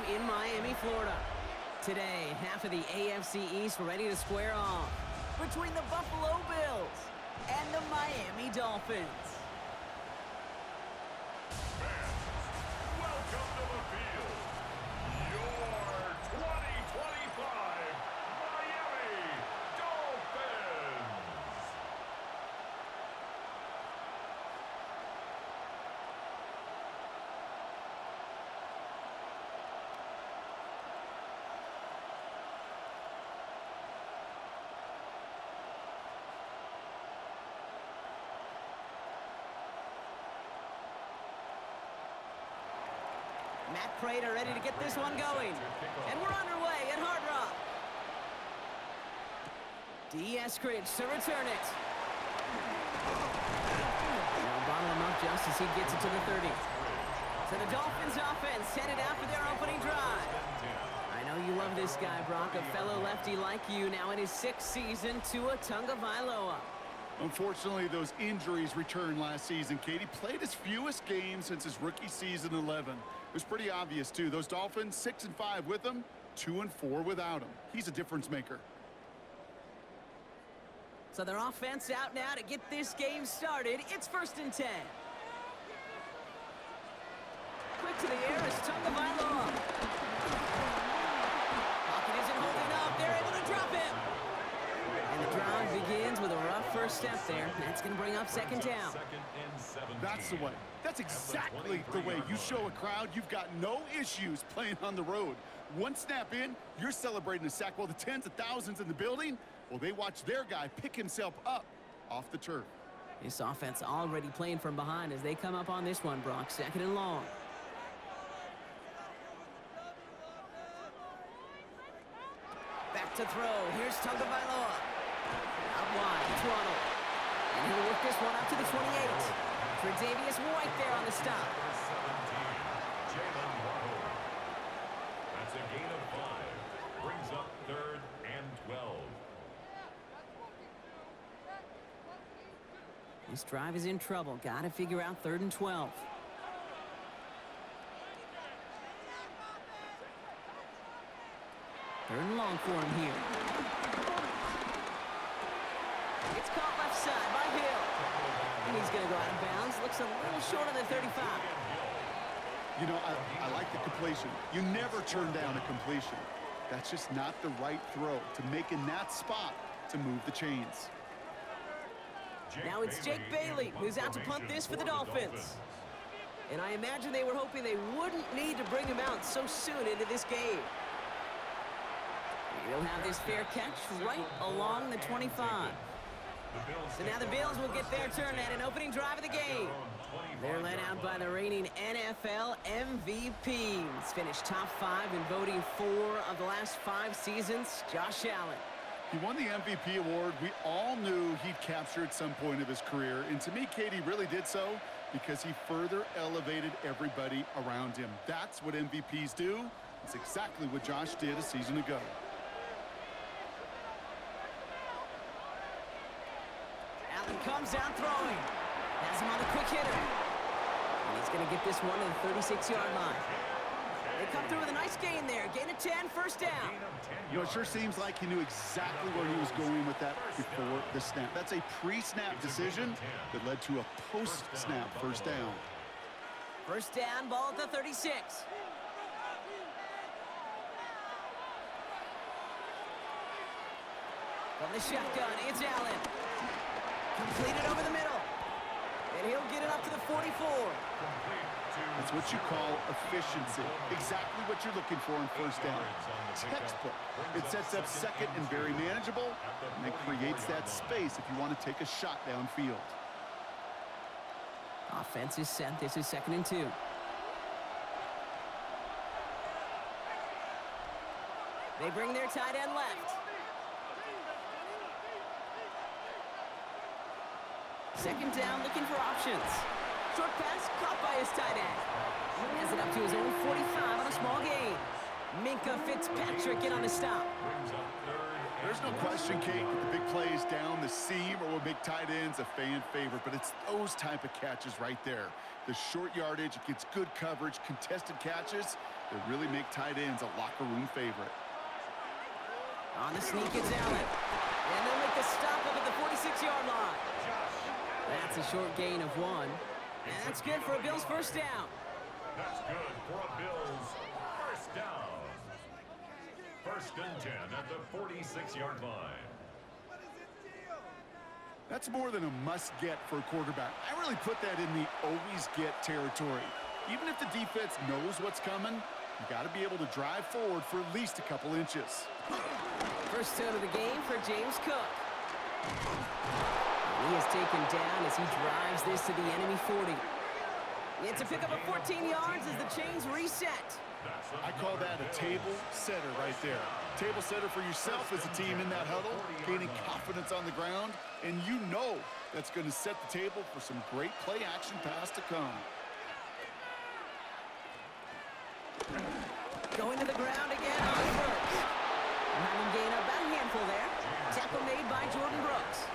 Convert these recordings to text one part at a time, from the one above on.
Stadium in Miami, Florida. Today, half of the AFC East ready to square off between the Buffalo Bills and the Miami Dolphins. Welcome to the field. Your 2025 Miami Dolphins. Matt Prater ready to get this one going. And we're underway at Hard Rock. Eskridge to return it. Now bottle him up just as he gets it to the 30. So the Dolphins offense headed out for their opening drive. I know you love this guy, Brock, a fellow lefty like you, now in his 6th season, Tua Tagovailoa. Unfortunately, those injuries returned last season. Katie played his fewest games since his rookie season 11. It was pretty obvious, too. Those Dolphins, 6-5 with him, 2-4 without him. He's a difference maker. So their offense out now to get this game started. It's 1st and 10. Quick to the air is Tagovailoa. Pocket isn't holding up. They're able to drop him. And the drive begins with a rough first step there. That's going to bring up 2nd down. That's the way. That's exactly the way you show a crowd you've got no issues playing on the road. One snap in, you're celebrating a sack while the tens of thousands in the building, well, they watch their guy pick himself up off the turf. This offense already playing from behind as they come up on this one, Brock. 2nd and long. Back to throw. Here's Tagovailoa. Out wide, it's Waddle. And he'll work this one up to the 28. Tre'Davious White there on the stop. That's a gain of 5. Brings up 3rd and 12. This drive is in trouble. Got to figure out 3rd and 12. Third and long for him here. It's caught left side by Hill. And he's going to go out of bounds. Looks a little short of the 35. You know, I like the completion. You never turn down a completion. That's just not the right throw to make in that spot to move the chains. Now it's Jake Bailey who's out to punt this for the Dolphins. And I imagine they were hoping they wouldn't need to bring him out so soon into this game. He'll have this fair catch right along the 25. So now the Bills will get their turn at an opening drive of the game. They're led out by the reigning NFL MVPs. Finished top 5 in voting 4 of the last 5 seasons, Josh Allen. He won the MVP award. We all knew he'd capture at some point of his career. And to me, Katie really did so because he further elevated everybody around him. That's what MVPs do. It's exactly what Josh did a season ago. Allen comes down throwing. Has him on a quick hitter. And he's going to get this one to the 36-yard line. They come through with a nice gain there. Gain of 10, 1st down. You know, it sure seems like he knew exactly where he was going with that before the snap. That's a pre-snap decision that led to a post-snap 1st down. 1st down, ball at the 36. From the shotgun, it's Allen. Completed over the middle. And he'll get it up to the 44. That's what you call efficiency. Exactly what you're looking for in 1st down. Textbook. It sets up 2nd and very manageable, and it creates that space if you want to take a shot downfield. Offense is set. This is 2nd and 2. They bring their tight end left. 2nd down, looking for options. Short pass caught by his tight end. Has it up to his own 45 on a small gain. Minkah Fitzpatrick in on the stop. Brings up 3rd There's no question, Kate, that the big plays down the seam or what make tight ends a fan favorite, but it's those type of catches right there. The short yardage, it gets good coverage, contested catches that really make tight ends a locker room favorite. On the sneak, it's Allen. And they'll make the stop up at the 46-yard line. That's a short gain of 1. And that's good for a Bills first down. That's good for a Bills first down. First and 10 at the 46-yard line. That's more than a must-get for a quarterback. I really put that in the always-get territory. Even if the defense knows what's coming, you got to be able to drive forward for at least a couple inches. First down of the game for James Cook. He is taken down as he drives this to the enemy 40. It's a pickup of 14 yards as the chains reset. I call that a table setter right there. Table setter for yourself as a team in that huddle, gaining confidence on the ground, and you know that's going to set the table for some great play-action pass to come. Going to the ground again on first. Having gained about a handful there. Tackle made by Jordan Brooks.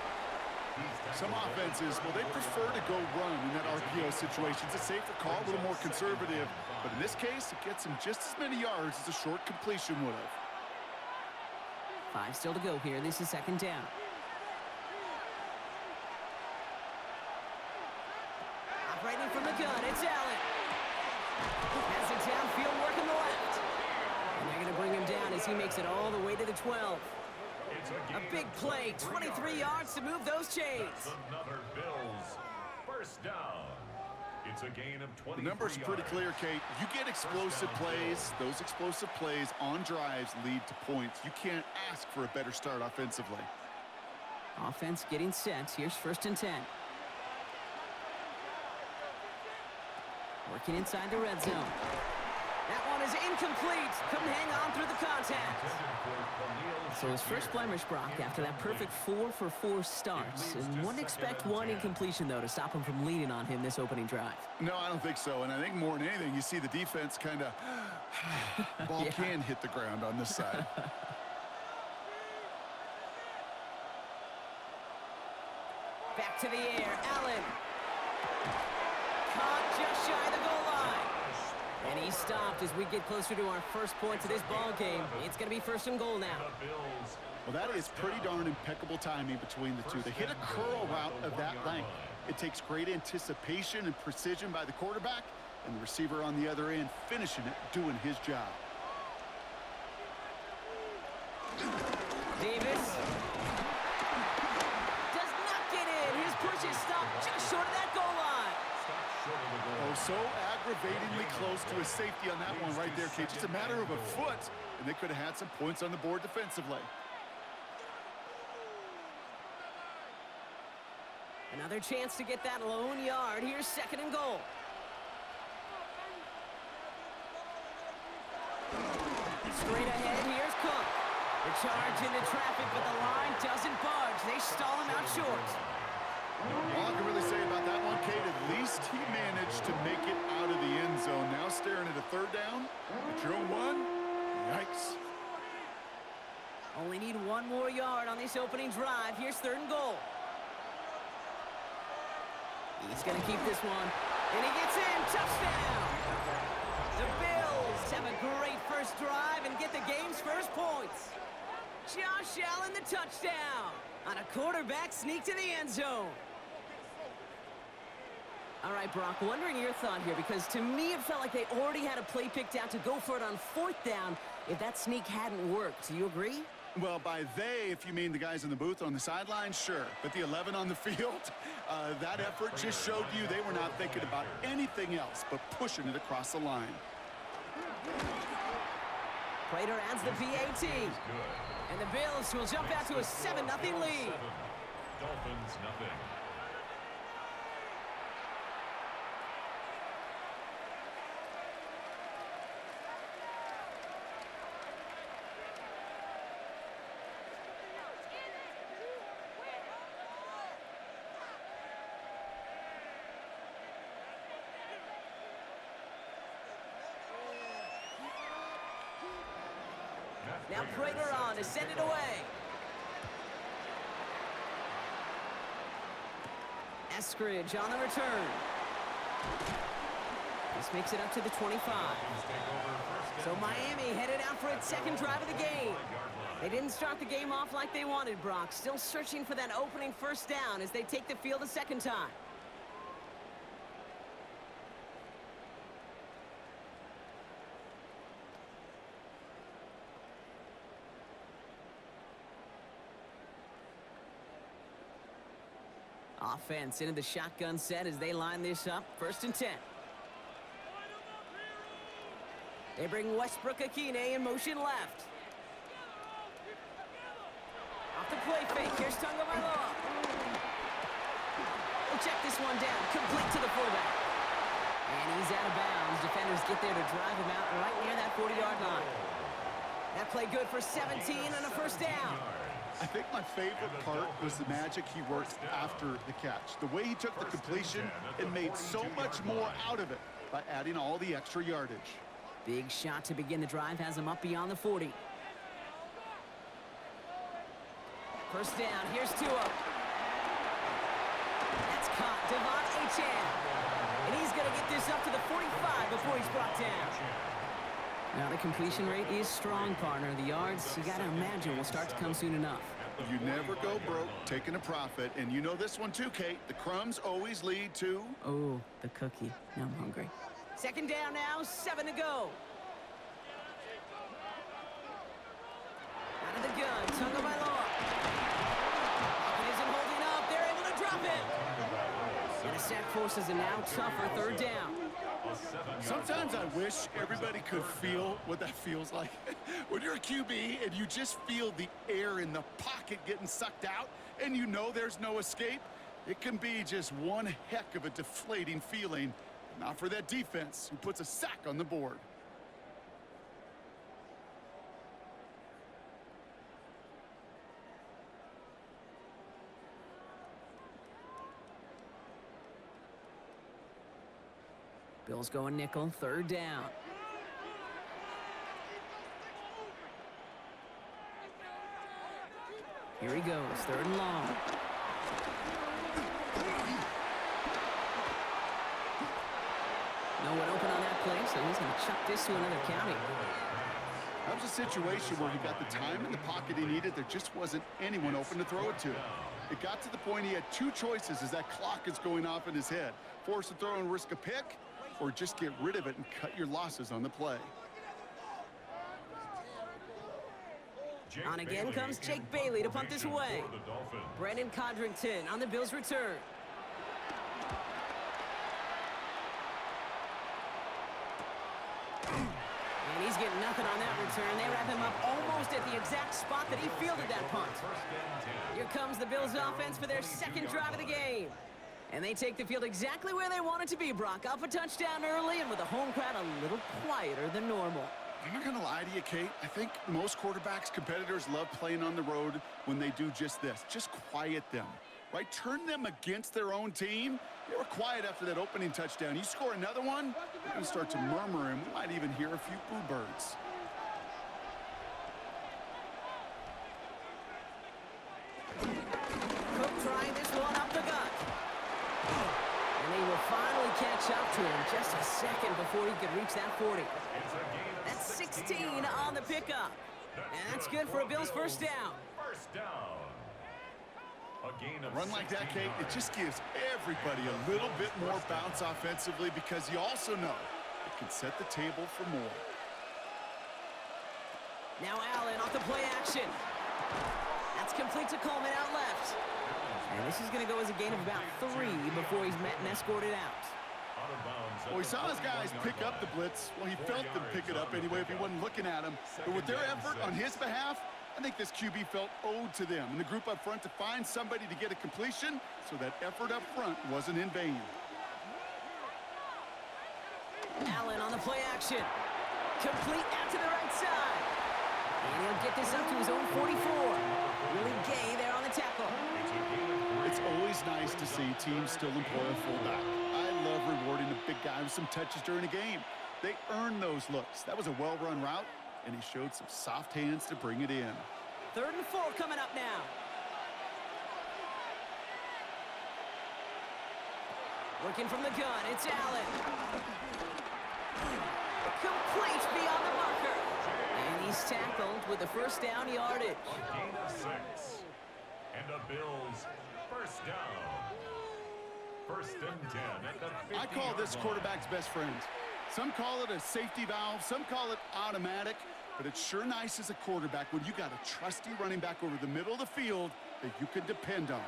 Some offenses, well, they prefer to go run in that RPO situation. It's a safer call, a little more conservative. But in this case, it gets them just as many yards as a short completion would have. 5 still to go here. This is second down. Operating from the gun, it's Allen. Has it downfield, working the left. And they're going to bring him down as he makes it all the way to the 12. A big play, 23 yards to move those chains. Another Bills first down. It's a gain of 20. The number's pretty clear, Kate. You get explosive plays. Those explosive plays on drives lead to points. You can't ask for a better start offensively. Offense getting set. Here's first and 10. Working inside the red zone. That one is incomplete. Couldn't hang on through the contact. So his first blemish, Brock, after that perfect 4 for 4 starts. And wouldn't expect one incompletion, though, to stop him from leaning on him this opening drive. No, I don't think so. And I think more than anything, you see the defense kind of... ball can hit the ground on this side. Back to the air. Allen. Caught just shy of the goal line. And he stopped as we get closer to our first point to this ball game. It's going to be first and goal now. Well, that is pretty darn impeccable timing between the two. They hit a curl route of that length. It takes great anticipation and precision by the quarterback, and the receiver on the other end finishing it, doing his job. Davis does not get in. His push is stopped just short of that goal line. Oh, so aggravatingly close to a safety on that one right there, Kate. Just a matter of a foot, and they could have had some points on the board defensively. Another chance to get that lone yard. Here's second and goal. Straight ahead, here's Cook. The charge into traffic, but the line doesn't budge. They stall him out short. All I can really say about that one, Kate, at least he managed to make it out of the end zone. Now staring at a third down. At your own one, yikes. Only need one more yard on this opening drive. Here's third and goal. He's going to keep this one. And he gets in. Touchdown! The Bills have a great first drive and get the game's first points. Josh Allen, the touchdown on a quarterback sneak to the end zone. All right, Brock, wondering your thought here, because to me it felt like they already had a play picked out to go for it on fourth down if that sneak hadn't worked. Do you agree? Well, by they, if you mean the guys in the booth on the sideline, sure. But the 11 on the field, that effort just showed you they were not thinking about anything else but pushing it across the line. Prater adds the PAT. And the Bills will jump out to a 7-0 lead. Dolphins nothing. Now Prater on to send it away. scrimmage on the return. This makes it up to the 25. So Miami headed out for its second drive of the game. They didn't start the game off like they wanted, Brock. Still searching for that opening first down as they take the field a second time. Offense into the shotgun set as they line this up. 1st and 10. They bring Westbrook-Akine in motion left. Off the play fake. Here's Tagovailoa. We'll check this one down. Complete to the fullback. And he's out of bounds. Defenders get there to drive him out right near that 40-yard line. That play good for 17 and a first down. I think my favorite part was the magic he worked after the catch. The way he took the completion and made so much more out of it by adding all the extra yardage. Big shot to begin the drive has him up beyond the 40. First down, here's Tua. That's caught, Devon Achane. And he's going to get this up to the 45 before he's brought down. Now the completion rate is strong, partner. The yards, you got to imagine, will start to come soon enough. You never go broke taking a profit. And you know this one too, Kate. The crumbs always lead to... Oh, the cookie. Now I'm hungry. Second down now, 7 to go. Out of the gun, Tagovailoa. It isn't holding up. They're able to drop it. And a sack forces a now tougher 3rd down. Sometimes I wish everybody could feel what that feels like. When you're a QB and you just feel the air in the pocket getting sucked out and you know there's no escape, it can be just one heck of a deflating feeling. Not for that defense who puts a sack on the board. Bills going nickel, 3rd down. Here he goes, 3rd and long. No one open on that play, so he's going to chuck this to another county. That was a situation where he got the time in the pocket he needed. There just wasn't anyone open to throw it to. It got to the point he had 2 choices as that clock is going off in his head. Force to throw and risk a pick, or just get rid of it and cut your losses on the play. On again comes Jake Bailey to punt this away. Brandon Codrington on the Bills' return. And he's getting nothing on that return. They wrap him up almost at the exact spot that he fielded that punt. Here comes the Bills' offense for their second drive of the game. And they take the field exactly where they want it to be, Brock. Up a touchdown early and with a home crowd a little quieter than normal. I'm not going to lie to you, Kate. I think most quarterbacks, competitors love playing on the road when they do just this. Just quiet them, right? Turn them against their own team. They were quiet after that opening touchdown. You score another one, they're going to start to murmur, and we might even hear a few boo birds. Cook trying this one up the gut. And they will finally catch up to him just a second before he could reach that 40. That's 16 on the pickup. And that's good for a Bills first down. First down. A run like that, Kate, it just gives everybody a little bit more bounce offensively because you also know it can set the table for more. Now Allen off the play action. That's complete to Coleman out left. And this is going to go as a gain of about 3 before he's met and escorted out. Well, he saw his guys pick up the blitz. Well, he felt them pick it up anyway if he wasn't looking at him. But with their effort on his behalf, I think this QB felt owed to them and the group up front to find somebody to get a completion so that effort up front wasn't in vain. Allen on the play action. Complete out to the right side. And he'll get this up to his own 44. Really gay there on the tackle. It's always nice to see teams still employ a fullback. I love rewarding a big guy with some touches during a game. They earn those looks. That was a well-run route, and he showed some soft hands to bring it in. 3rd and 4 coming up now. Looking from the gun, it's Allen. Complete beyond the marker. And he's tackled with the first down yardage. A gain of 6. And the Bills first down. First and 10 at the 50. I call this quarterback's best friend. Some call it a safety valve, some call it automatic, but it's sure nice as a quarterback when you got a trusty running back over the middle of the field that you can depend on.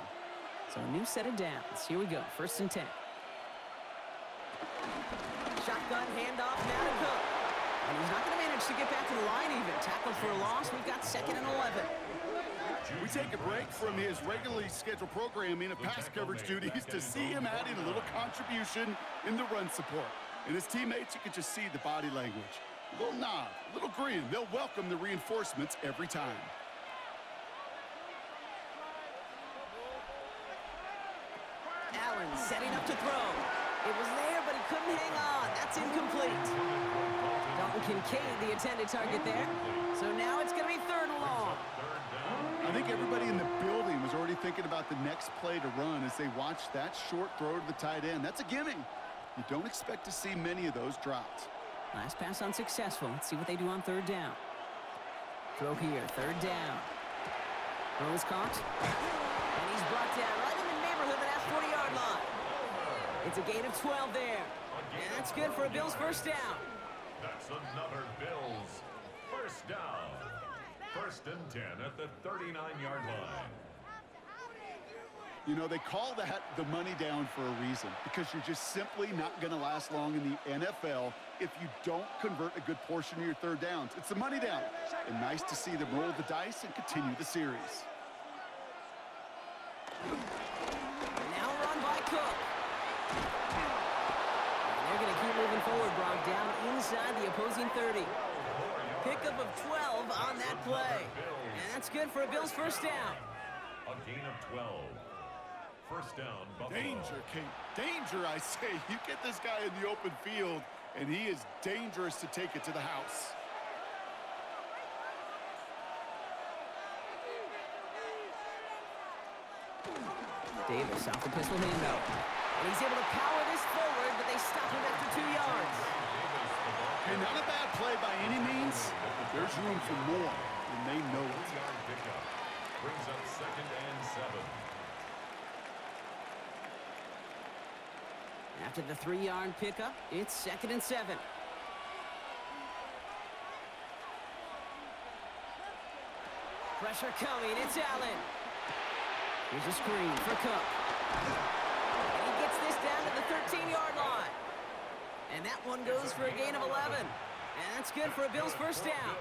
So a new set of downs. Here we go, first and 10. Shotgun handoff now to Cook. And he's not going to manage to get back to the line even. Tackled for a loss. We've got 2nd and 11. We take a break from his regularly scheduled programming of pass coverage duties to see him adding a little contribution in the run support. And his teammates, you can just see the body language. A little nod, a little grin. They'll welcome the reinforcements every time. Allen setting up to throw. It was there, but he couldn't hang on. That's incomplete. Dalton Kincaid, the intended target there. So now it's going to be 3rd and long. I think everybody in the building was already thinking about the next play to run as they watched that short throw to the tight end. That's a gimme. You don't expect to see many of those dropped. Last pass unsuccessful. Let's see what they do on 3rd down. Throw here, 3rd down. Throw is caught. And he's brought down right in the neighborhood of that 40-yard line. It's a gain of 12 there. And that's good for a Bills first down. That's another Bills first down. First and 10 at the 39-yard line. You know, they call that the money down for a reason, because you're just simply not going to last long in the NFL if you don't convert a good portion of your 3rd downs. It's the money down. And nice to see them roll the dice and continue the series. Now run by Cook. And they're going to keep moving forward, Brock, down inside the opposing 30. Pickup of 12 on that play. And that's good for a Bills first down. A gain of 12. First down, Buffalo. Danger, Kate. Danger, I say. You get this guy in the open field, and he is dangerous to take it to the house. Davis off the pistol handout. And he's able to power this forward, but they stop him after 2 yards. Okay, not a bad play by any means, but there's room for more, and they know it. 2-yard pickup. Brings up 2nd and 7. After the 3-yard pickup, it's 2nd and 7. Pressure coming, it's Allen. Here's a screen for Cook. And he gets this down to the 13-yard line. And that one goes for a gain of 11. And that's good for a Bills first down.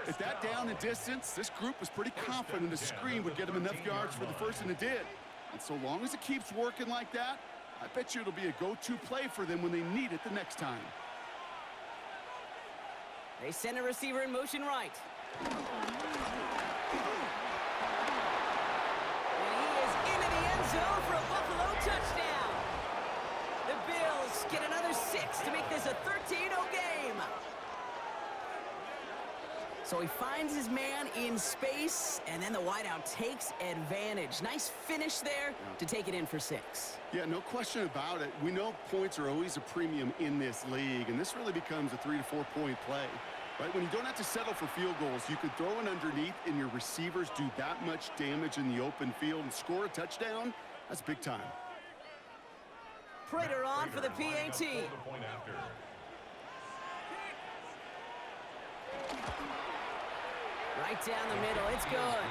At that down and distance, this group was pretty confident the screen would get them enough yards for the first, and it did. And so long as it keeps working like that, I bet you it'll be a go-to play for them when they need it the next time. They send a receiver in motion right. And he is into the end zone for a Buffalo touchdown. The Bills get another 6 to make this a 13-0 game. So he finds his man in space, and then the wideout takes advantage. Nice finish there to take it in for 6. Yeah, no question about it. We know points are always a premium in this league, and this really becomes a 3 to 4 point play. Right? When you don't have to settle for field goals, you could throw it underneath and your receivers do that much damage in the open field and score a touchdown. That's big time. Prater on for the PAT. Right down the middle, it's good.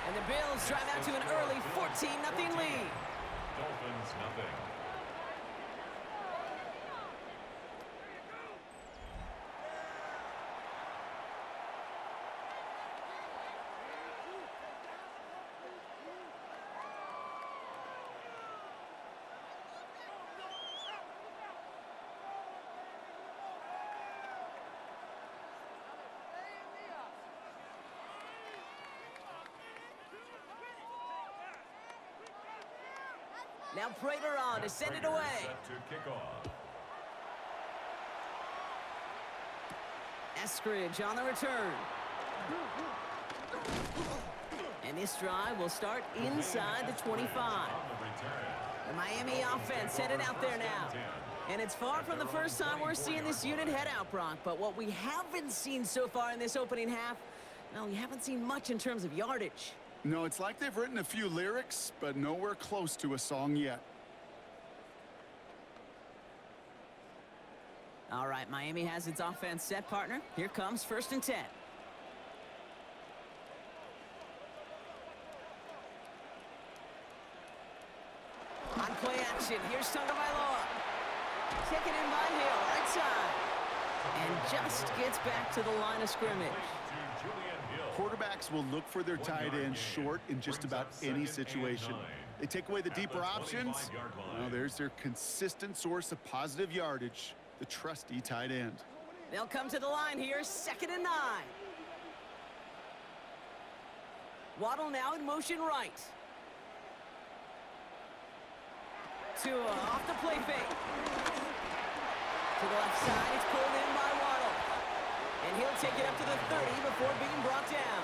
And the Bills drive out to an early 14-0 lead. Dolphins, nothing. Now Prater on to send it away. Set to kick off. Eskridge on the return. And this drive will start inside the 25. On the return. The Miami offense headed out there now. And it's far from the first time we're seeing this unit head out, Brock. But what we haven't seen so far in this opening half, well, we haven't seen much in terms of yardage. No, it's like they've written a few lyrics, but nowhere close to a song yet. All right, Miami has its offense set, partner. Here comes 1st and 10. On play action, here's Tagovailoa. Taken in by Hill, right side. And just gets back to the line of scrimmage. Quarterbacks will look for their tight end short in just about any situation. They take away the deeper options. Well, there's their consistent source of positive yardage, the trusty tight end. They'll come to the line here, 2nd and 9. Waddle now in motion right. Tua off the play fake. To the left side, it's pulled in by Waddle. And he'll take it up to the 30 before being brought down.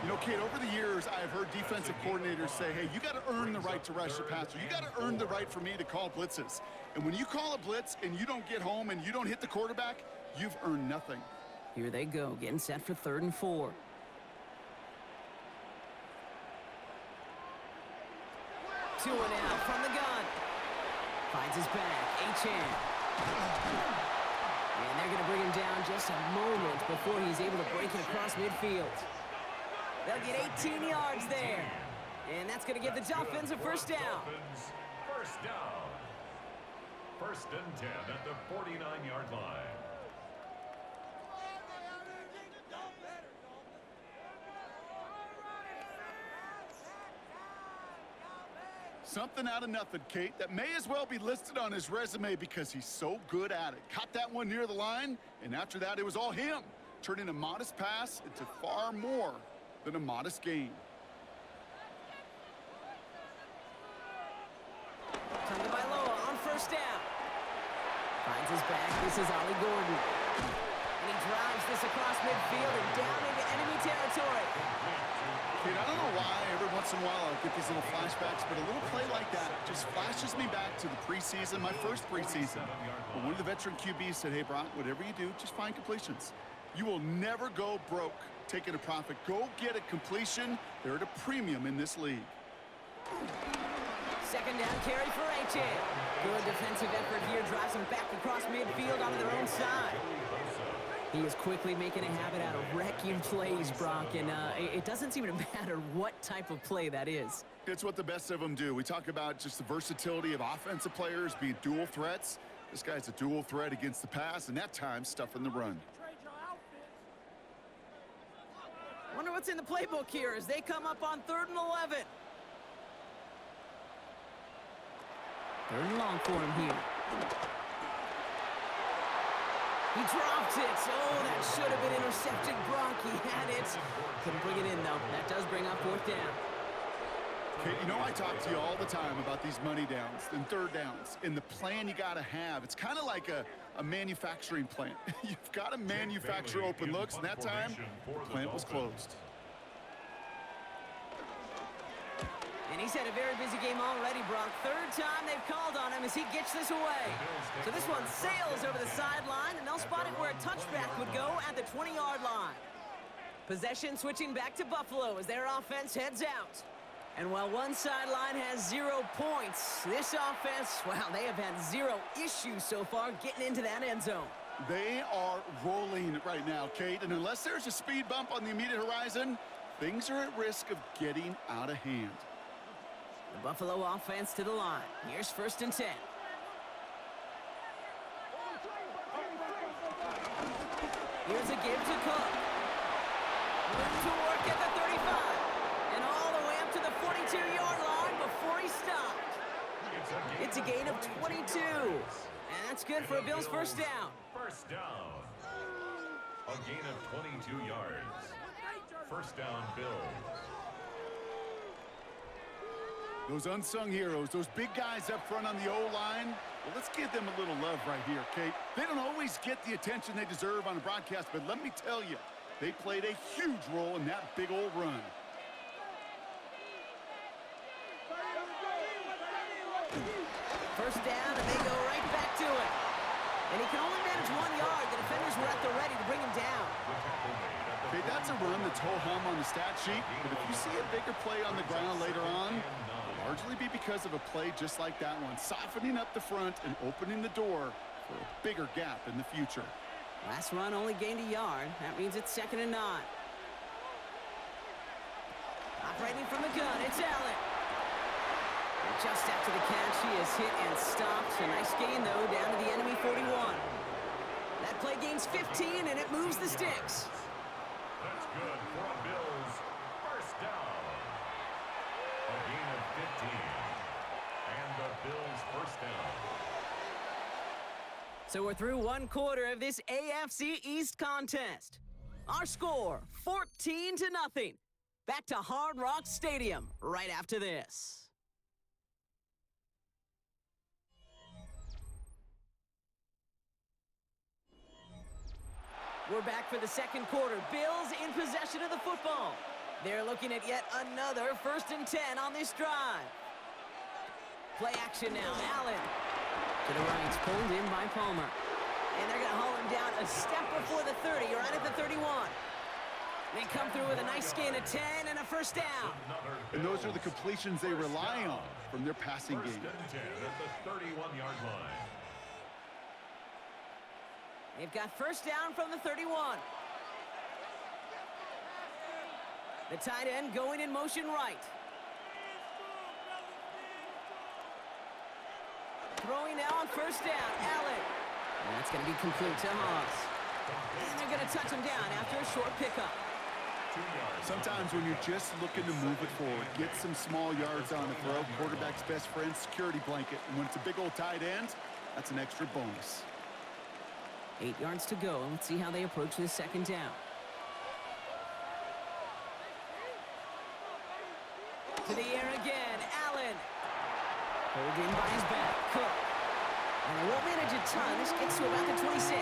You know, Kate, over the years, I've heard defensive coordinators say, hey, you got to earn the right to rush the passer. You got to earn the right for me to call blitzes. And when you call a blitz and you don't get home and you don't hit the quarterback, you've earned nothing. Here they go, getting set for 3rd and 4. Tua now from the gun. Finds his back, Achane. And they're going to bring him down just a moment before he's able to break it across midfield. They'll get 18 yards there. And that's going to give the Dolphins a 1st down. 1st down. 1st and 10 at the 49-yard line. Something out of nothing, Kate, that may as well be listed on his resume because he's so good at it. Caught that one near the line, and after that, it was all him, turning a modest pass into far more than a modest gain. Tagovailoa on 1st down. Finds his back. This is Ollie Gordon. And he drives this across midfield and down into enemy territory. Kate, I don't know why every once in a while I'll get these little flashbacks, but a little play like that just flashes me back to the preseason, my first preseason. When one of the veteran QBs said, hey, Brock, whatever you do, just find completions. You will never go broke taking a profit. Go get a completion. They're at a premium in this league. 2nd down carry for Achane. Good defensive effort here. Drives them back across midfield onto their own side. He is quickly making a habit out of wrecking plays, Brock, and it doesn't seem to matter what type of play that is. It's what the best of them do. We talk about just the versatility of offensive players being dual threats. This guy's a dual threat against the pass, and at times stuffing the run. Wonder what's in the playbook here as they come up on 3rd and 11. 3rd and long for him here. He dropped it. Oh, that should have been intercepted, Brock. He had it. Couldn't bring it in, though. That does bring up 4th down. Okay, you know I talk to you all the time about these money downs and 3rd downs and the plan you got to have. It's kind of like a manufacturing plant. You've got to manufacture open looks, and that time, the plant was closed. And he's had a very busy game already, Brock. 3rd time they've called on him as he gets this away. So this one sails over the sideline, and they'll spot it where a touchback would go at the 20-yard line. Possession switching back to Buffalo as their offense heads out. And while one sideline has 0 points, this offense, well, they have had 0 issues so far getting into that end zone. They are rolling right now, Kate, and unless there's a speed bump on the immediate horizon, things are at risk of getting out of hand. The Buffalo offense to the line. Here's 1st and 10. Here's a give to Cook. Room to work at the 35. And all the way up to the 42-yard line before he stopped. It's a gain of 22. And that's good for a Bills 1st down. 1st down. A gain of 22 yards. 1st down, Bills. Those unsung heroes, those big guys up front on the O-line, well, let's give them a little love right here, Kate. They don't always get the attention they deserve on a broadcast, but let me tell you, they played a huge role in that big old run. first down, and they go right back to it. And he can only manage 1 yard. The defenders were at the ready to bring him down. Okay, that's a run that's ho-hum on the stat sheet, but if you see a bigger play on the ground later on, it'll largely be because of a play just like that one, softening up the front and opening the door for a bigger gap in the future. Last run only gained a yard. That means it's 2nd and 9. Operating from the gun, it's Allen. And just after the catch, he is hit and stopped. A nice gain, though, down to the enemy 41. That play gains 15, and it moves the sticks. That's good for a Bills first down. A gain of 15. And the Bills first down. So we're through 1 quarter of this AFC East contest. Our score, 14-0. Back to Hard Rock Stadium right after this. We're back for the 2nd quarter. Bills in possession of the football. They're looking at yet another 1st and 10 on this drive. Play action now. Allen. To the right, pulled in by Palmer. And they're going to haul him down a step before the 30, right at the 31. They come through with a nice gain of 10 and a first down. And those are the completions they rely on from their passing game. 1st and 10 at the 31-yard line. They've got first down from the 31. The tight end going in motion right. Throwing now on first down, Allen. And that's going to be complete to Haas. And they're going to touch him down after a short pickup. Sometimes when you're just looking to move it forward, get some small yards on the throw, quarterback's best friend, security blanket. And when it's a big old tight end, that's an extra bonus. 8 yards to go, and let's see how they approach this 2nd down. To the air again, Allen. Pulled in by his back, Cook. And they won't manage a ton. This gets to about the 26.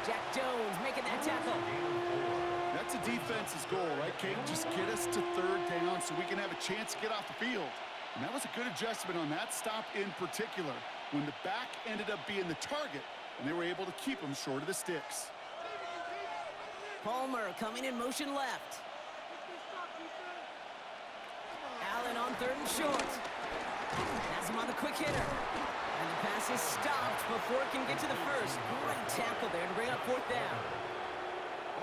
Jack Jones making that tackle. That's a defense's goal, right, Kate? Just get us to 3rd down so we can have a chance to get off the field. And that was a good adjustment on that stop in particular, when the back ended up being the target, and they were able to keep him short of the sticks. Palmer coming in motion left. Allen on 3rd and short. Has him on the quick hitter. And the pass is stopped before it can get to the 1st. Great tackle there to bring up 4th down.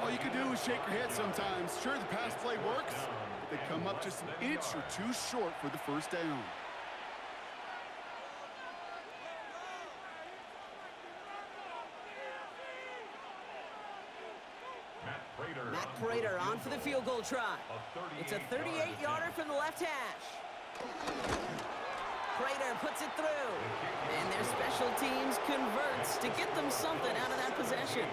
All you can do is shake your head sometimes. Sure, the pass play works, but they come up just an inch or 2 short for the 1st down. Matt Prater on for the field goal try. It's a 38-yarder from the left hash. Prater puts it through. And their special teams converts to get them something out of that possession.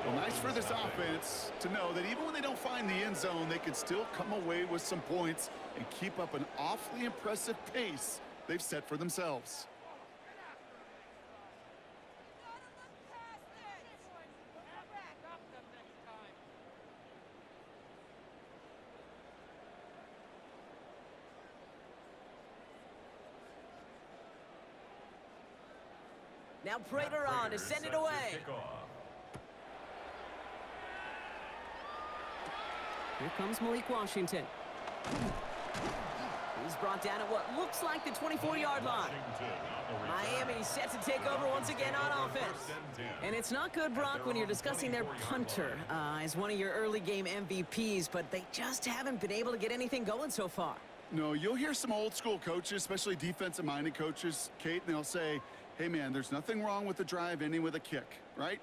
Well, nice for this offense to know that even when they don't find the end zone, they can still come away with some points and keep up an awfully impressive pace they've set for themselves. Now Prater on to send it away. Here comes Malik Washington. He's brought down at what looks like the 24-yard line. Miami set to take over once again on offense. And it's not good, Brock, when you're discussing their punter as one of your early game MVPs, but they just haven't been able to get anything going so far. No, you'll hear some old school coaches, especially defensive-minded coaches, Kate, and they'll say, hey, man, there's nothing wrong with the drive ending with a kick, right?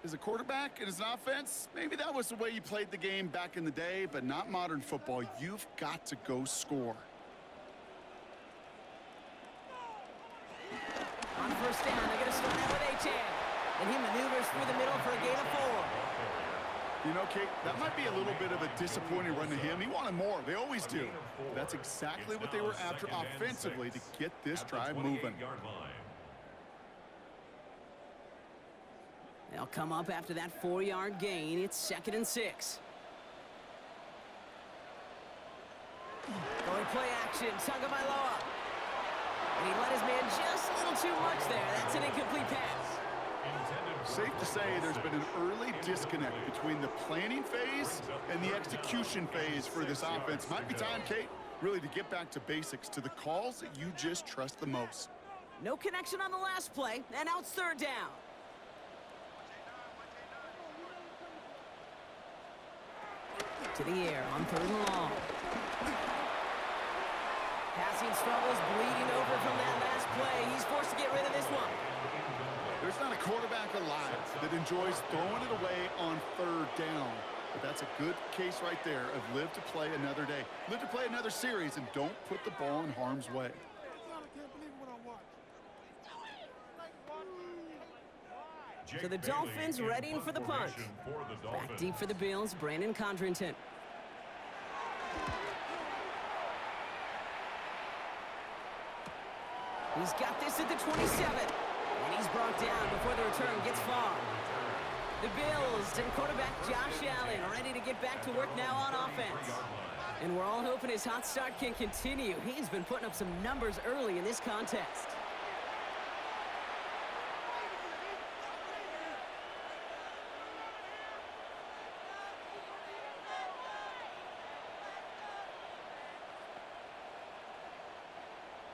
As a quarterback and as an offense, maybe that was the way you played the game back in the day, but not modern football. You've got to go score. On first down, they're going to start out with A-Chan. And he maneuvers through the middle for a gain of 4. You know, Kate, that might be a little bit of a disappointing run to him. He wanted more. They always do. That's exactly what they were after offensively to get this drive moving. They'll come up after that 4-yard gain. It's 2nd and 6. Going play action. Tagovailoa. And he let his man just too much there. That's an incomplete pass. Safe to say there's been an early disconnect between the planning phase and the execution phase for this offense. Might be time, Kate, really to get back to basics, to the calls that you just trust the most. No connection on the last play, and now it's third down. To the air on third and long. Passing struggles, bleeding over from that last play. He's forced to get rid of this one. There's not a quarterback alive that enjoys throwing it away on third down. But that's a good case right there of live to play another day. Live to play another series and don't put the ball in harm's way. So the Dolphins readying for the punt. Back deep for the Bills, Brandon Condrington. He's got this at the 27. And he's brought down before the return gets far. The Bills and quarterback Josh Allen are ready to get back to work now on offense. And we're all hoping his hot start can continue. He's been putting up some numbers early in this contest.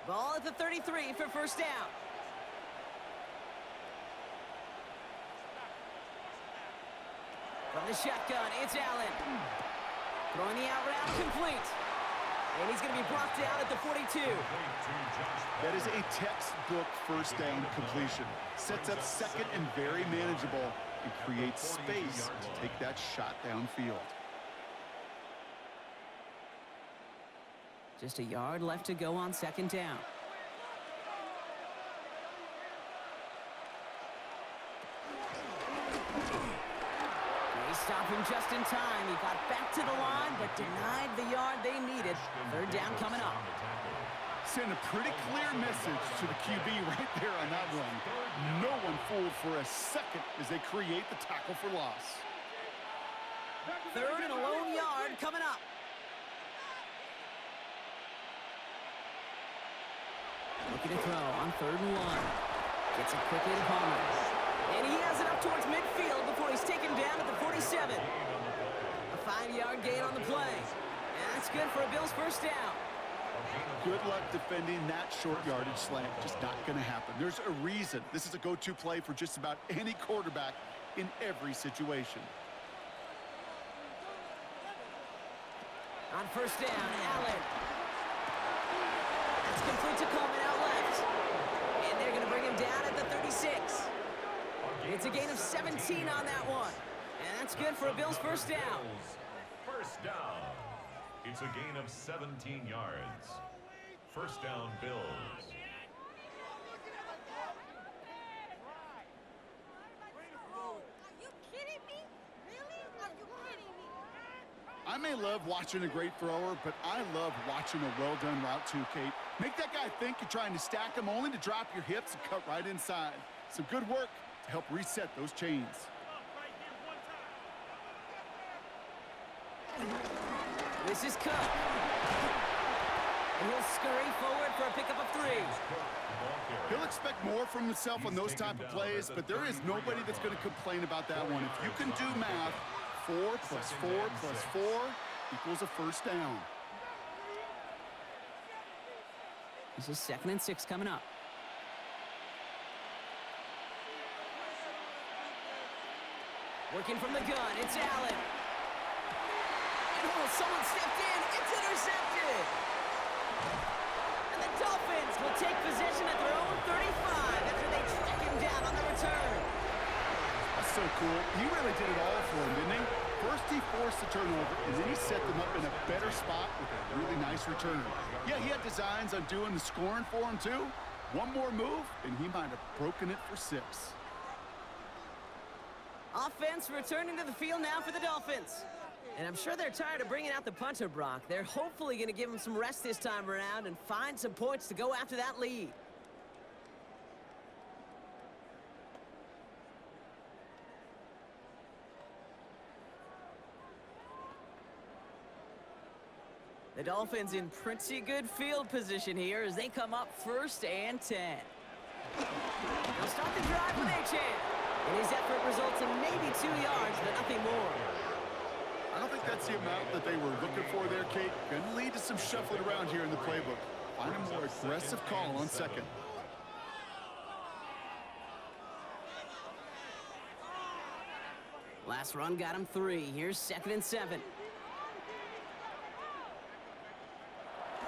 Ball at the 33 for first down. From the shotgun, it's Allen. Throwing the out route complete. And he's going to be brought down at the 42. That is a textbook first down completion. Sets up second and very manageable and creates space to take that shot downfield. Just a yard left to go on second down. They stop him just in time. He got back to the line, but denied the yard they needed. Third down coming up. Send a pretty clear message to the QB right there on that one. No one fooled for a second as they create the tackle for loss. Third and a lone yard coming up. Looking to throw on third and one. Gets it quickly to Palmer. And he has it up towards midfield before he's taken down at the 47. A 5-yard gain on the play. And that's good for a Bills first down. Good luck defending that short yardage slant. Just not going to happen. There's a reason this is a go-to play for just about any quarterback in every situation. On first down, Allen. That's complete to Coleman out left. And they're going to bring him down at the 36. It's a gain of 17 on that one. And that's good for a Bills first down. First down. It's a gain of 17 yards. First down, Bills. I may love watching a great thrower, but I love watching a well-done route too, Kate. Make that guy think you're trying to stack him only to drop your hips and cut right inside. Some good work to help reset those chains. This is Cook. And he'll scurry forward for a pickup of 3. He'll expect more from himself on those type of plays, but there is nobody that's going to complain about that one. If you can do math, 4 plus 4 plus 4 equals a first down. This is 2nd and 6 coming up. Working from the gun, it's Allen. And oh, someone stepped in. It's intercepted. And the Dolphins will take possession at their own 35 after they track him down on the return. That's so cool. He really did it all for him, didn't he? First he forced the turnover, and then he set them up in a better spot with a really nice return. Yeah, he had designs on doing the scoring for him, too. One more move, and he might have broken it for 6. Offense returning to the field now for the Dolphins. And I'm sure they're tired of bringing out the punter, Brock. They're hopefully going to give him some rest this time around and find some points to go after that lead. The Dolphins in pretty good field position here as they come up 1st and 10. action. And his effort results in maybe 2 yards, but nothing more. I don't think that's the amount that they were looking for there, Kate. Going to lead to some shuffling around here in the playbook. Find a more aggressive call on second. Last run got him 3. Here's 2nd and 7.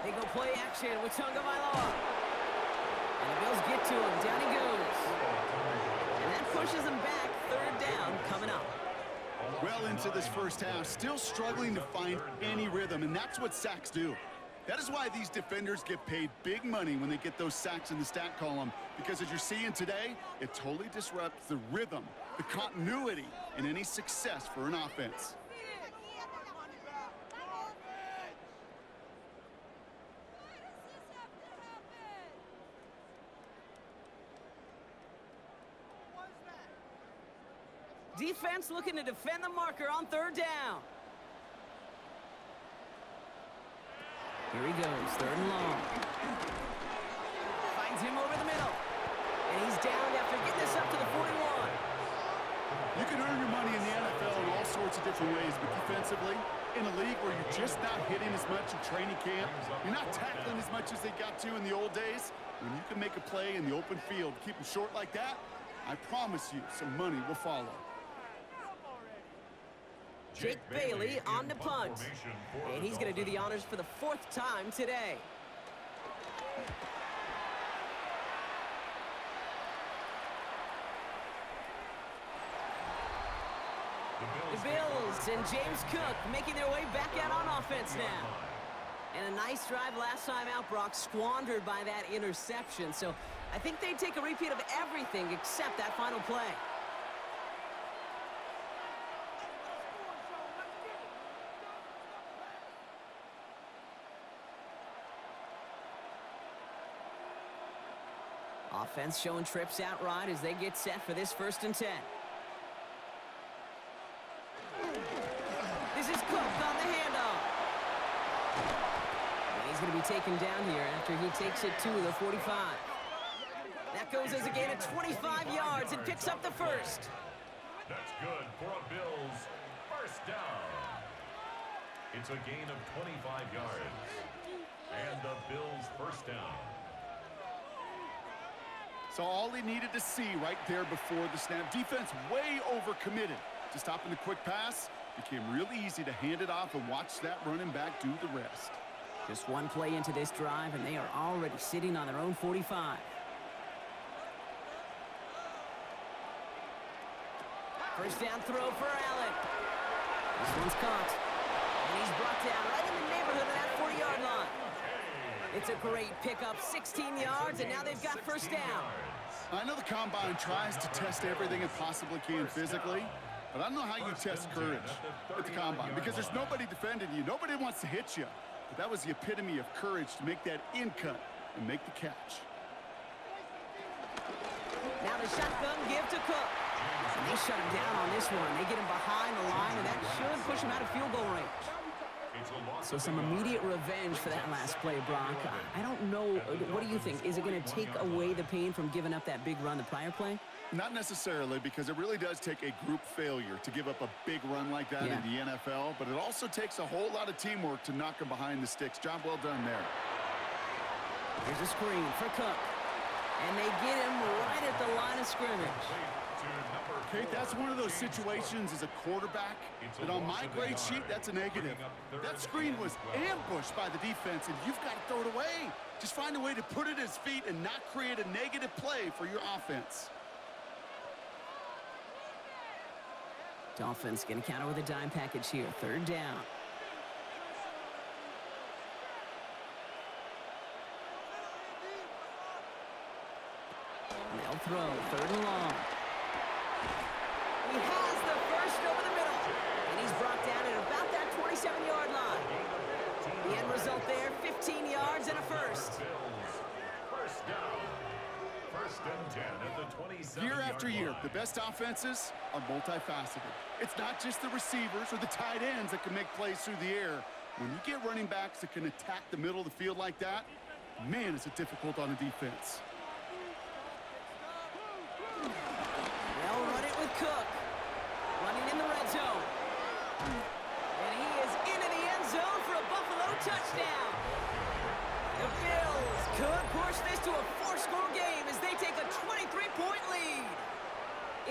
They go play action with Tagovailoa. And the Bills get to him. Down he goes. And that pushes him back. 3rd down coming up. Well into this first half, still struggling to find any rhythm, and that's what sacks do. That is why these defenders get paid big money when they get those sacks in the stat column, because as you're seeing today, it totally disrupts the rhythm, the continuity, and any success for an offense. Defense looking to defend the marker on 3rd down. Here he goes, 3rd and long. Finds him over the middle. And he's down after getting this up to the 41. You can earn your money in the NFL in all sorts of different ways, but defensively, in a league where you're just not hitting as much in training camp, you're not tackling as much as they got to in the old days, when you can make a play in the open field, keep them short like that, I promise you some money will follow. Jake Bailey on the punt. And he's going to do the honors for the 4th time today. The Bills and James Cook making their way back out on offense now. And a nice drive last time out, Brock, squandered by that interception. So I think they'd take a repeat of everything except that final play. Offense showing trips out right as they get set for this 1st and 10. This is Cook on the handoff. And he's going to be taken down here after he takes it to the 45. That goes as a gain of 25 yards and picks up the 1st. That's good for a Bills 1st down. It's a gain of 25 yards. And the Bills 1st down. So all he needed to see right there before the snap. Defense way overcommitted to stopping the quick pass. Became really easy to hand it off and watch that running back do the rest. Just one play into this drive, and they are already sitting on their own 45. First down throw for Allen. This one's caught. And he's brought down right in the neighborhood of that 40-yard line. It's a great pickup, 16 yards, and now they've got 1st down. I know the combine tries to test everything it possibly can physically, but I don't know how you test courage at the combine, because there's nobody defending you. Nobody wants to hit you. But that was the epitome of courage to make that in cut and make the catch. Now the shotgun give to Cook. And they shut him down on this one. They get him behind the line, and that should push him out of field goal range. So some immediate revenge for that last play, Brock. I don't know. What do you think? Is it going to take away the pain from giving up that big run the prior play? Not necessarily, because it really does take a group failure to give up a big run like that in the NFL, but it also takes a whole lot of teamwork to knock him behind the sticks. Job well done there. Here's a screen for Cook. And they get him right at the line of scrimmage. Kate, that's one of those situations as a quarterback that on my grade sheet, that's a negative. That screen was ambushed by the defense, and you've got to throw it away. Just find a way to put it at his feet and not create a negative play for your offense. Dolphins going to counter with a dime package here. 3rd down. They'll throw. 3rd and long. He has the 1st over the middle. And he's brought down at about that 27-yard line. The end result there, 15 yards and a 1st. 1st down. 1st and 10 at the 27. Year after year, the best offenses are multifaceted. It's not just the receivers or the tight ends that can make plays through the air. When you get running backs that can attack the middle of the field like that, man, is it difficult on a defense.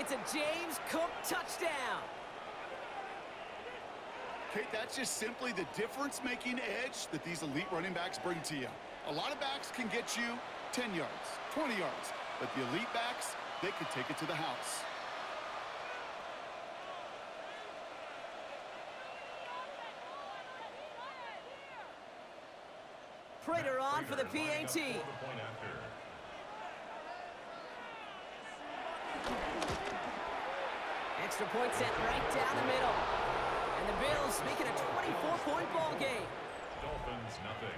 It's a James Cook touchdown. Kate, that's just simply the difference-making edge that these elite running backs bring to you. A lot of backs can get you 10 yards, 20 yards, but the elite backs, they can take it to the house. Prater on for the PAT. Extra point sent right down the middle. And the Bills making a 24-point ball game. Dolphins, nothing.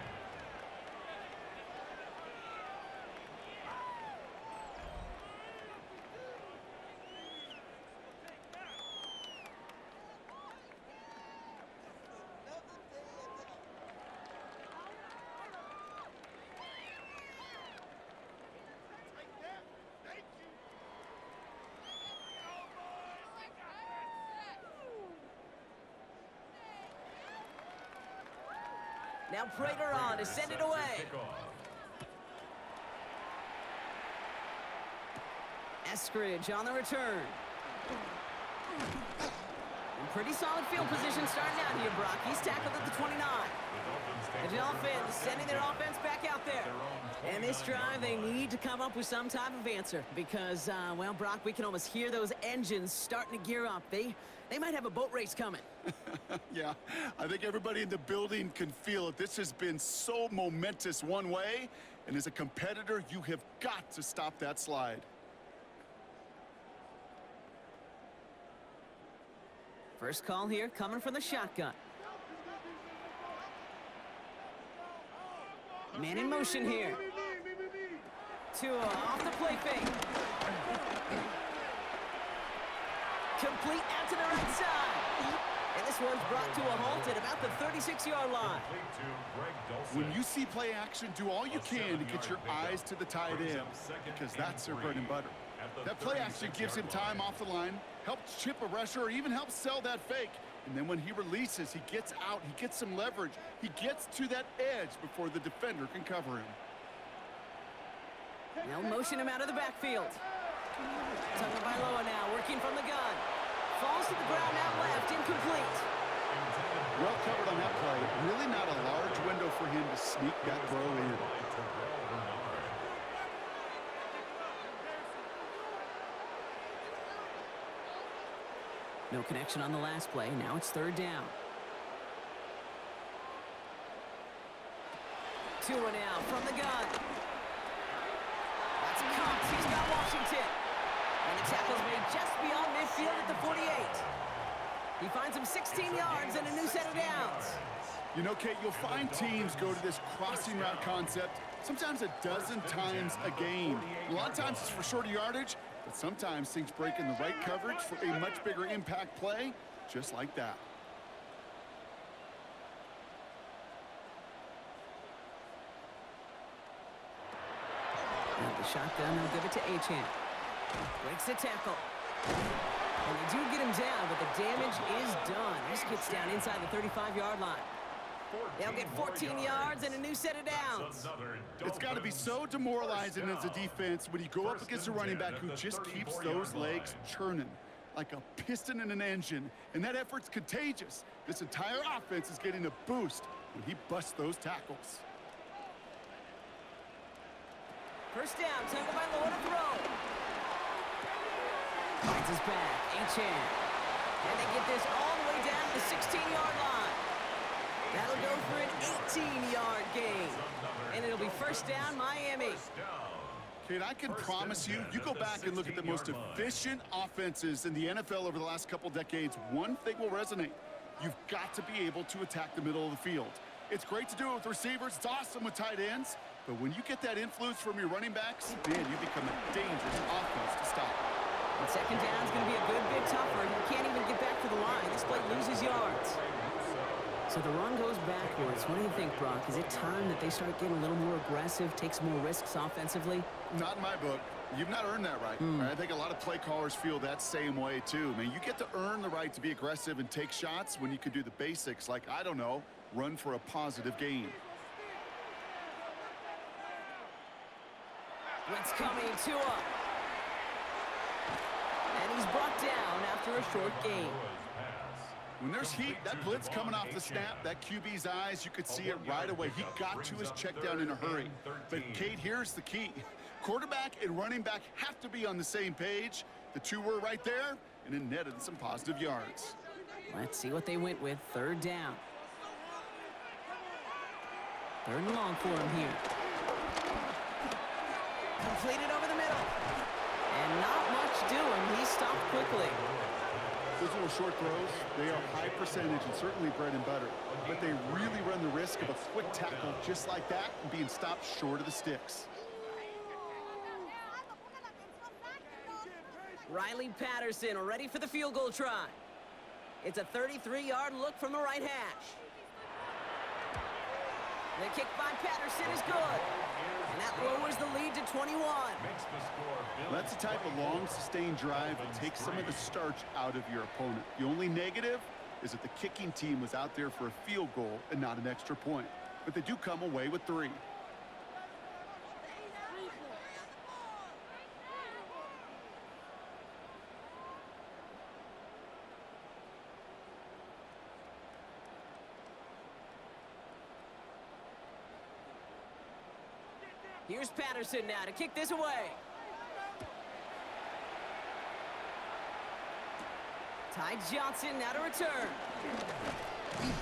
Now Prater on to send it away. Eskridge on the return. And pretty solid field position starting out here, Brock. He's tackled at the 29. The Dolphins sending their offense back out there. And this drive, they need to come up with some type of answer because, well, Brock, we can almost hear those engines starting to gear up. They might have a boat race coming. Yeah, I think everybody in the building can feel it. This has been so momentous one way, and as a competitor, you have got to stop that slide. First call here coming from the shotgun. Man in motion here. Tua off the play fake. Complete out to the right side. And this one's brought to a halt at about the 36-yard line. When you see play action, do all you can to get your eyes to the tight end because that's their bread and butter. That play action gives him time off the line, helps chip a rusher, or even helps sell that fake. And then when he releases, he gets out, he gets some leverage. He gets to that edge before the defender can cover him. Now motion him out of the backfield. Tagovailoa now working from the gun. Falls to the ground out left, incomplete. Well covered on that play. Really not a large window for him to sneak that throw in. No connection on the last play. Now it's third down. Tua now from the gun. That's Cox. He's got Washington. And the tackle's made just beyond midfield at the 48. He finds him 16 yards and a new set of downs. You know, Kate, you'll find teams go to this crossing route concept sometimes a dozen times a game. A lot of times it's for shorter yardage, but sometimes things break in the right coverage for a much bigger impact play, just like that. At the shotgun, they'll give it to Achane. Breaks the tackle. And they do get him down, but the damage is done. This gets down inside the 35-yard line. They'll get 14 yards and a new set of downs. It's got to be so demoralizing as a defense when you go up against a running back who just keeps those legs churning like a piston in an engine. And that effort's contagious. This entire offense is getting a boost when he busts those tackles. First down, Tagovailoa to throw. Finds his back, Achane. And they get this all the way down to the 16-yard line. That'll go for an 18-yard gain. And it'll be first down, Miami. Kate, I can promise you, you go back and look at the most efficient offenses in the NFL over the last couple decades, one thing will resonate. You've got to be able to attack the middle of the field. It's great to do it with receivers. It's awesome with tight ends. But when you get that influence from your running backs, man, you become a dangerous offense to stop. And second down is going to be a good bit tougher. You can't even get back to the line. This play loses yards. So the run goes backwards. What do you think, Brock? Is it time that they start getting a little more aggressive, take some more risks offensively? Not in my book. You've not earned that right. I think a lot of play callers feel that same way, too. I mean, you get to earn the right to be aggressive and take shots when you can do the basics, like, I don't know, run for a positive gain. Blitz coming, Tua. And he's brought down after a short gain. When there's heat, that blitz coming off the snap, that QB's eyes, you could see it right away. He got to his check down in a hurry. But, Kate, here's the key. Quarterback and running back have to be on the same page. The two were right there, and it netted some positive yards. Let's see what they went with. Third down. Third and long for him here. Completed over the middle. And not much doing. He stopped quickly. Those little short throws, they are high percentage and certainly bread and butter. But they really run the risk of a quick tackle just like that and being stopped short of the sticks. Riley Patterson ready for the field goal try. It's a 33-yard look from the right hash. The kick by Patterson is good. And that lowers the lead to 21. That's the type of long, sustained drive that takes some of the starch out of your opponent. The only negative is that the kicking team was out there for a field goal and not an extra point. But they do come away with 3. Here's Patterson now to kick this away. Ty Johnson now to return. And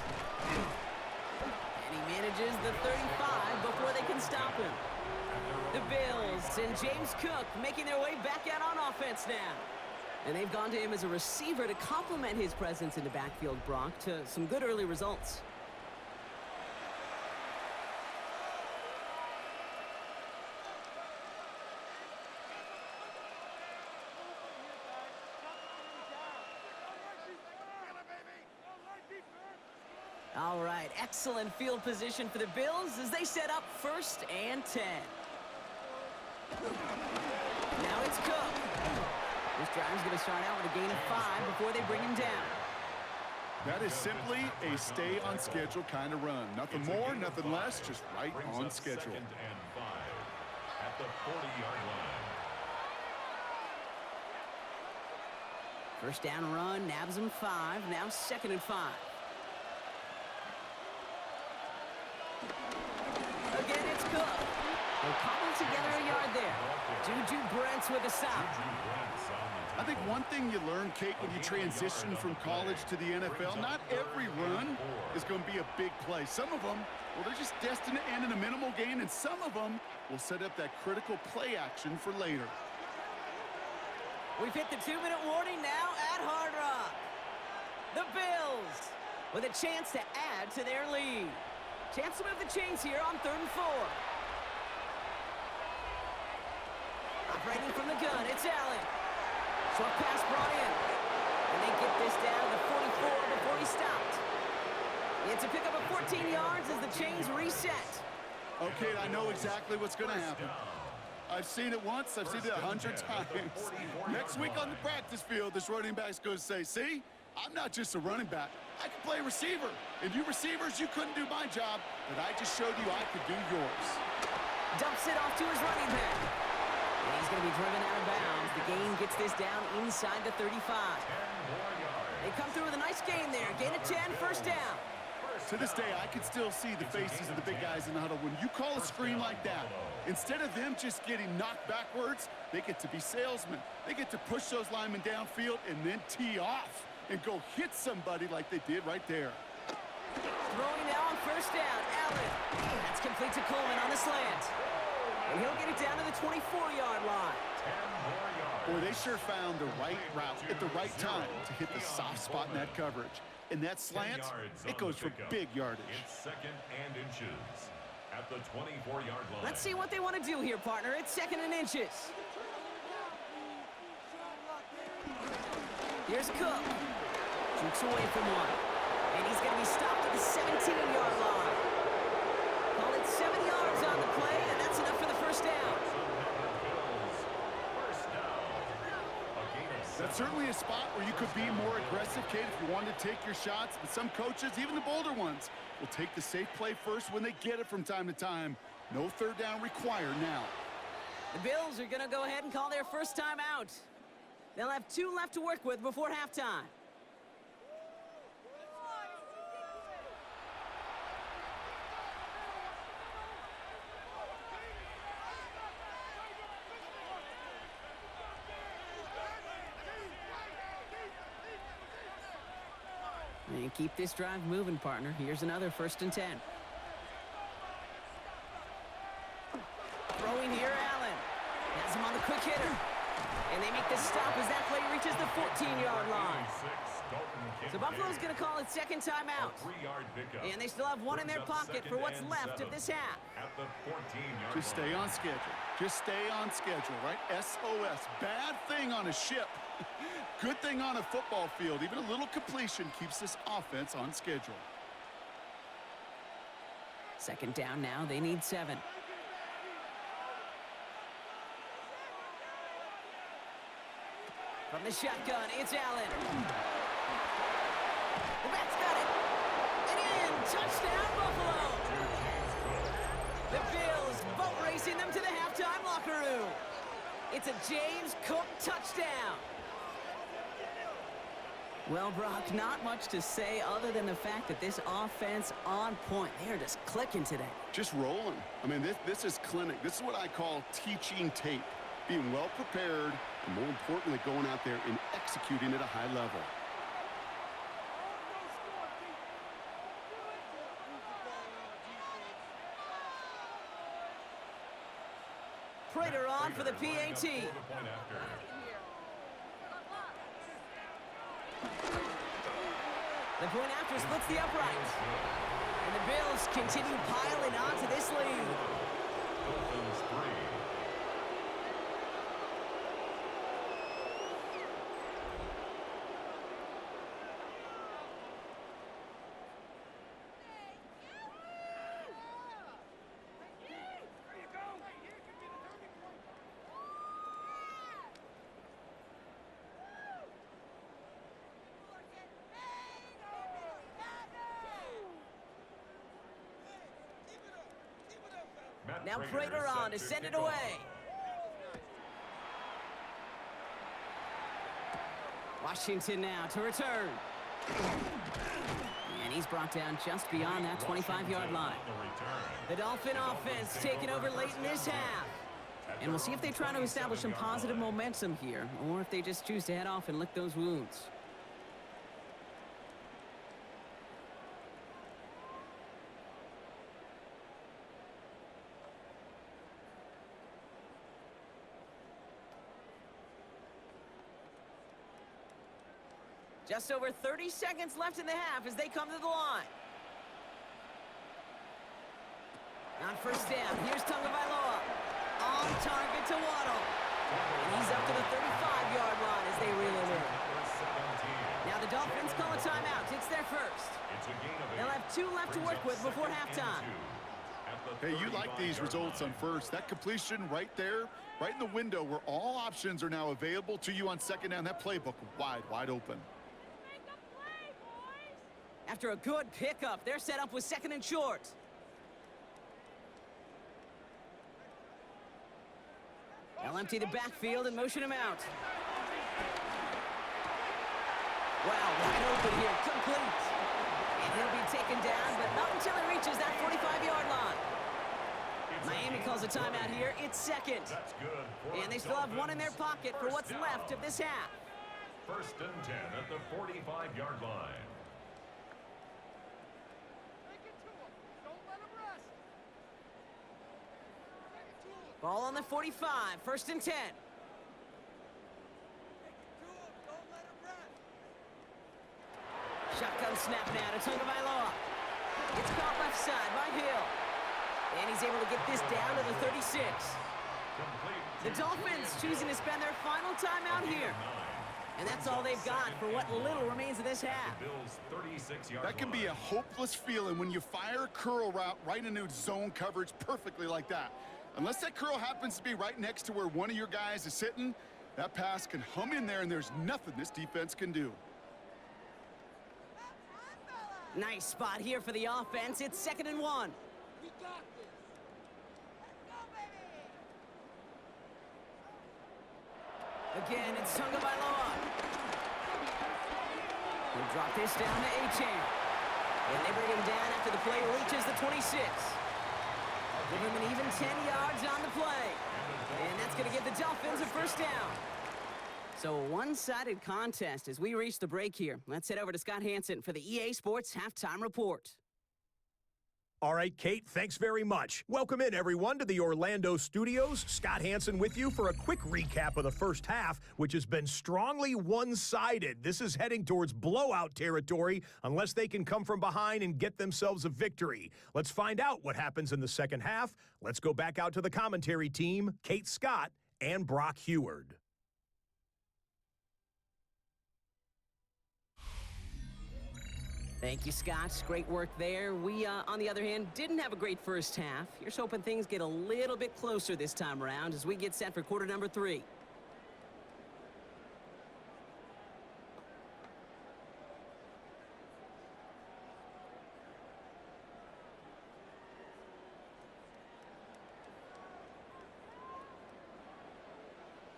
he manages the 35 before they can stop him. The Bills and James Cook making their way back out on offense now. And they've gone to him as a receiver to complement his presence in the backfield, Brock, to some good early results. All right, excellent field position for the Bills as they set up 1st and 10. Now it's Cook. This drive's going to start out with a gain of 5 before they bring him down. That is simply a stay-on-schedule kind of run. Nothing more, nothing less, just right on schedule. 2nd and 5 at the 40-yard line. First down run, nabs him 5. Now 2nd and 5. Again, it's Cook. They'll cobble together a yard there. Juju Brents with a stop. I think one thing you learn, Kate, when you transition from college to the NFL, not every run is going to be a big play. Some of them, well, they're just destined to end in a minimal gain, and some of them will set up that critical play action for later. We've hit the 2-minute warning now at Hard Rock. The Bills with a chance to add to their lead. Chance to move the chains here on 3rd and 4. Operating from the gun, it's Allen. Short pass brought in. And they get this down to the 44 before he stopped. It's a pickup of 14 yards as the chains reset. Okay, I know exactly what's going to happen. I've seen it once, I've seen it 100 times. Next week on the practice field, this running back's going to say, see, I'm not just a running back. I can play receiver. And you receivers, you couldn't do my job, but I just showed you I could do yours. Dumps it off to his running back. And he's going to be driven out of bounds. The gain gets this down inside the 35. They come through with a nice gain there. Gain of 10, first down. To this day, I can still see the faces of the big guys in the huddle. When you call a screen like that, instead of them just getting knocked backwards, they get to be salesmen. They get to push those linemen downfield and then tee off and go hit somebody like they did right there. Throwing now on first down, Allen. That's complete to Coleman on the slant. And he'll get it down to the 24-yard line. Boy, they sure found the right route at the right time to hit the soft spot in that coverage. And that slant, it goes for big yardage. It's 2nd and inches at the 24-yard line. Let's see what they want to do here, partner. It's 2nd and inches. Here's Cook. Jukes away from one. And he's going to be stopped at the 17-yard line. Call it 7 yards on the play, and that's enough for the first down. That's certainly a spot where you could be more aggressive, Kate, if you wanted to take your shots. But some coaches, even the bolder ones, will take the safe play first when they get it from time to time. No third down required now. The Bills are going to go ahead and call their first time out. They'll have 2 left to work with before halftime. And keep this drive moving, partner. Here's another 1st and 10. Throwing here, Allen. Has him on the quick hitter. And they make the stop as that play reaches the 14-yard line. So Buffalo's going to call it 2nd timeout. And they still have 1 in their pocket for what's left of this half. Just stay on schedule. Just stay on schedule, right? SOS. Bad thing on a ship. Good thing on a football field. Even a little completion keeps this offense on schedule. 2nd down now. They need 7. From the shotgun, it's Allen. The back's got it. And in. Touchdown, Buffalo. The Bills boat racing them to the halftime locker room. It's a James Cook touchdown. Well, Brock, not much to say other than the fact that this offense on point. They're just clicking today. Just rolling. I mean, this is clinic. This is what I call teaching tape. Being well prepared, and more importantly, going out there and executing at a high level. Prater on for the PAT. The point after splits the uprights. And the Bills continue piling on to this lead. Dolphins 3. Now Prater on to send it away. Washington now to return. And he's brought down just beyond that 25-yard line. The Dolphin offense taking over late in this half. And we'll see if they try to establish some positive momentum here, or if they just choose to head off and lick those wounds. Just over 30 seconds left in the half as they come to the line. On 1st down, here's Tagovailoa. On target to Waddle. And he's up to the 35-yard line as they reel him in. Now the Dolphins call a timeout. It's their first. They'll have 2 left to work with before halftime. Hey, you like these results on first. That completion right there, right in the window where all options are now available to you on 2nd down. That playbook wide open. After a good pickup, they're set up with 2nd and short. They'll empty the backfield and motion him out. Wow, wide open here, complete. And he'll be taken down, but not until he reaches that 45-yard line. Miami calls a timeout here. It's 2nd. And they still have 1 in their pocket for what's left of this half. 1st and 10 at the 45-yard line. Ball on the 45, 1st and 10. Shotgun snap now to Tagovailoa. It's caught left side by Hill. And he's able to get this down to the 36. The Dolphins choosing to spend their final timeout here. And that's all they've got for what little remains of this half. That can be a hopeless feeling when you fire a curl route right into zone coverage perfectly like that. Unless that curl happens to be right next to where one of your guys is sitting, that pass can hum in there and there's nothing this defense can do. Nice spot here for the offense. It's 2nd and 1. We got this. Let's go, baby. Again, it's Tagovailoa. He'll drop this down to Achane. And they bring him down after the play reaches the 26. Give him an even 10 yards on the play. And that's going to give the Dolphins a first down. So a one-sided contest as we reach the break here. Let's head over to Scott Hansen for the EA Sports Halftime Report. All right, Kate, thanks very much. Welcome in, everyone, to the Orlando studios. Scott Hansen with you for a quick recap of the first half, which has been strongly one-sided. This is heading towards blowout territory unless they can come from behind and get themselves a victory. Let's find out what happens in the second half. Let's go back out to the commentary team, Kate Scott and Brock Heward. Thank you, Scott. Great work there. We, on the other hand, didn't have a great first half. Here's hoping things get a little bit closer this time around as we get set for quarter number 3.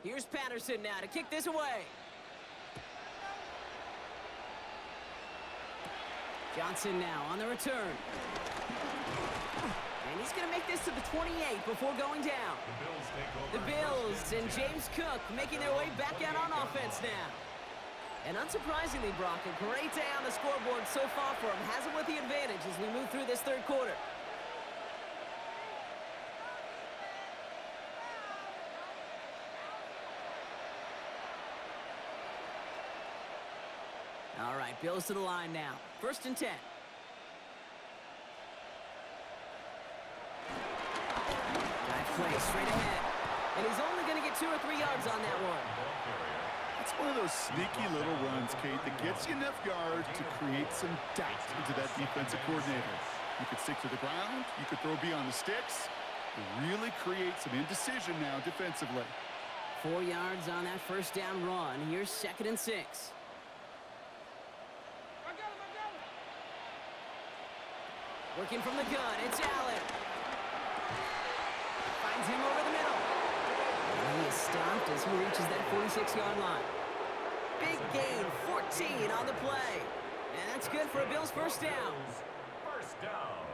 Here's Patterson now to kick this away. Johnson now on the return. And he's going to make this to the 28 before going down. The Bills and James Cook making their way back out on offense now. And unsurprisingly, Brock, a great day on the scoreboard so far for him. Has him with the advantage as we move through this third quarter. All right, Bills to the line now. 1st and 10. Drive play straight ahead. And he's only going to get 2 or 3 yards on that one. It's one of those sneaky little runs, Kate, that gets you enough yards to create some doubt into that defensive coordinator. You could stick to the ground. You could throw beyond the sticks. Really create some indecision now defensively. 4 yards on that first down run. Here's 2nd and 6. Working from the gun, it's Allen. Finds him over the middle. And he is stopped as he reaches that 46-yard line. Big gain, 14 on the play. And that's good for a Bills first down. First down.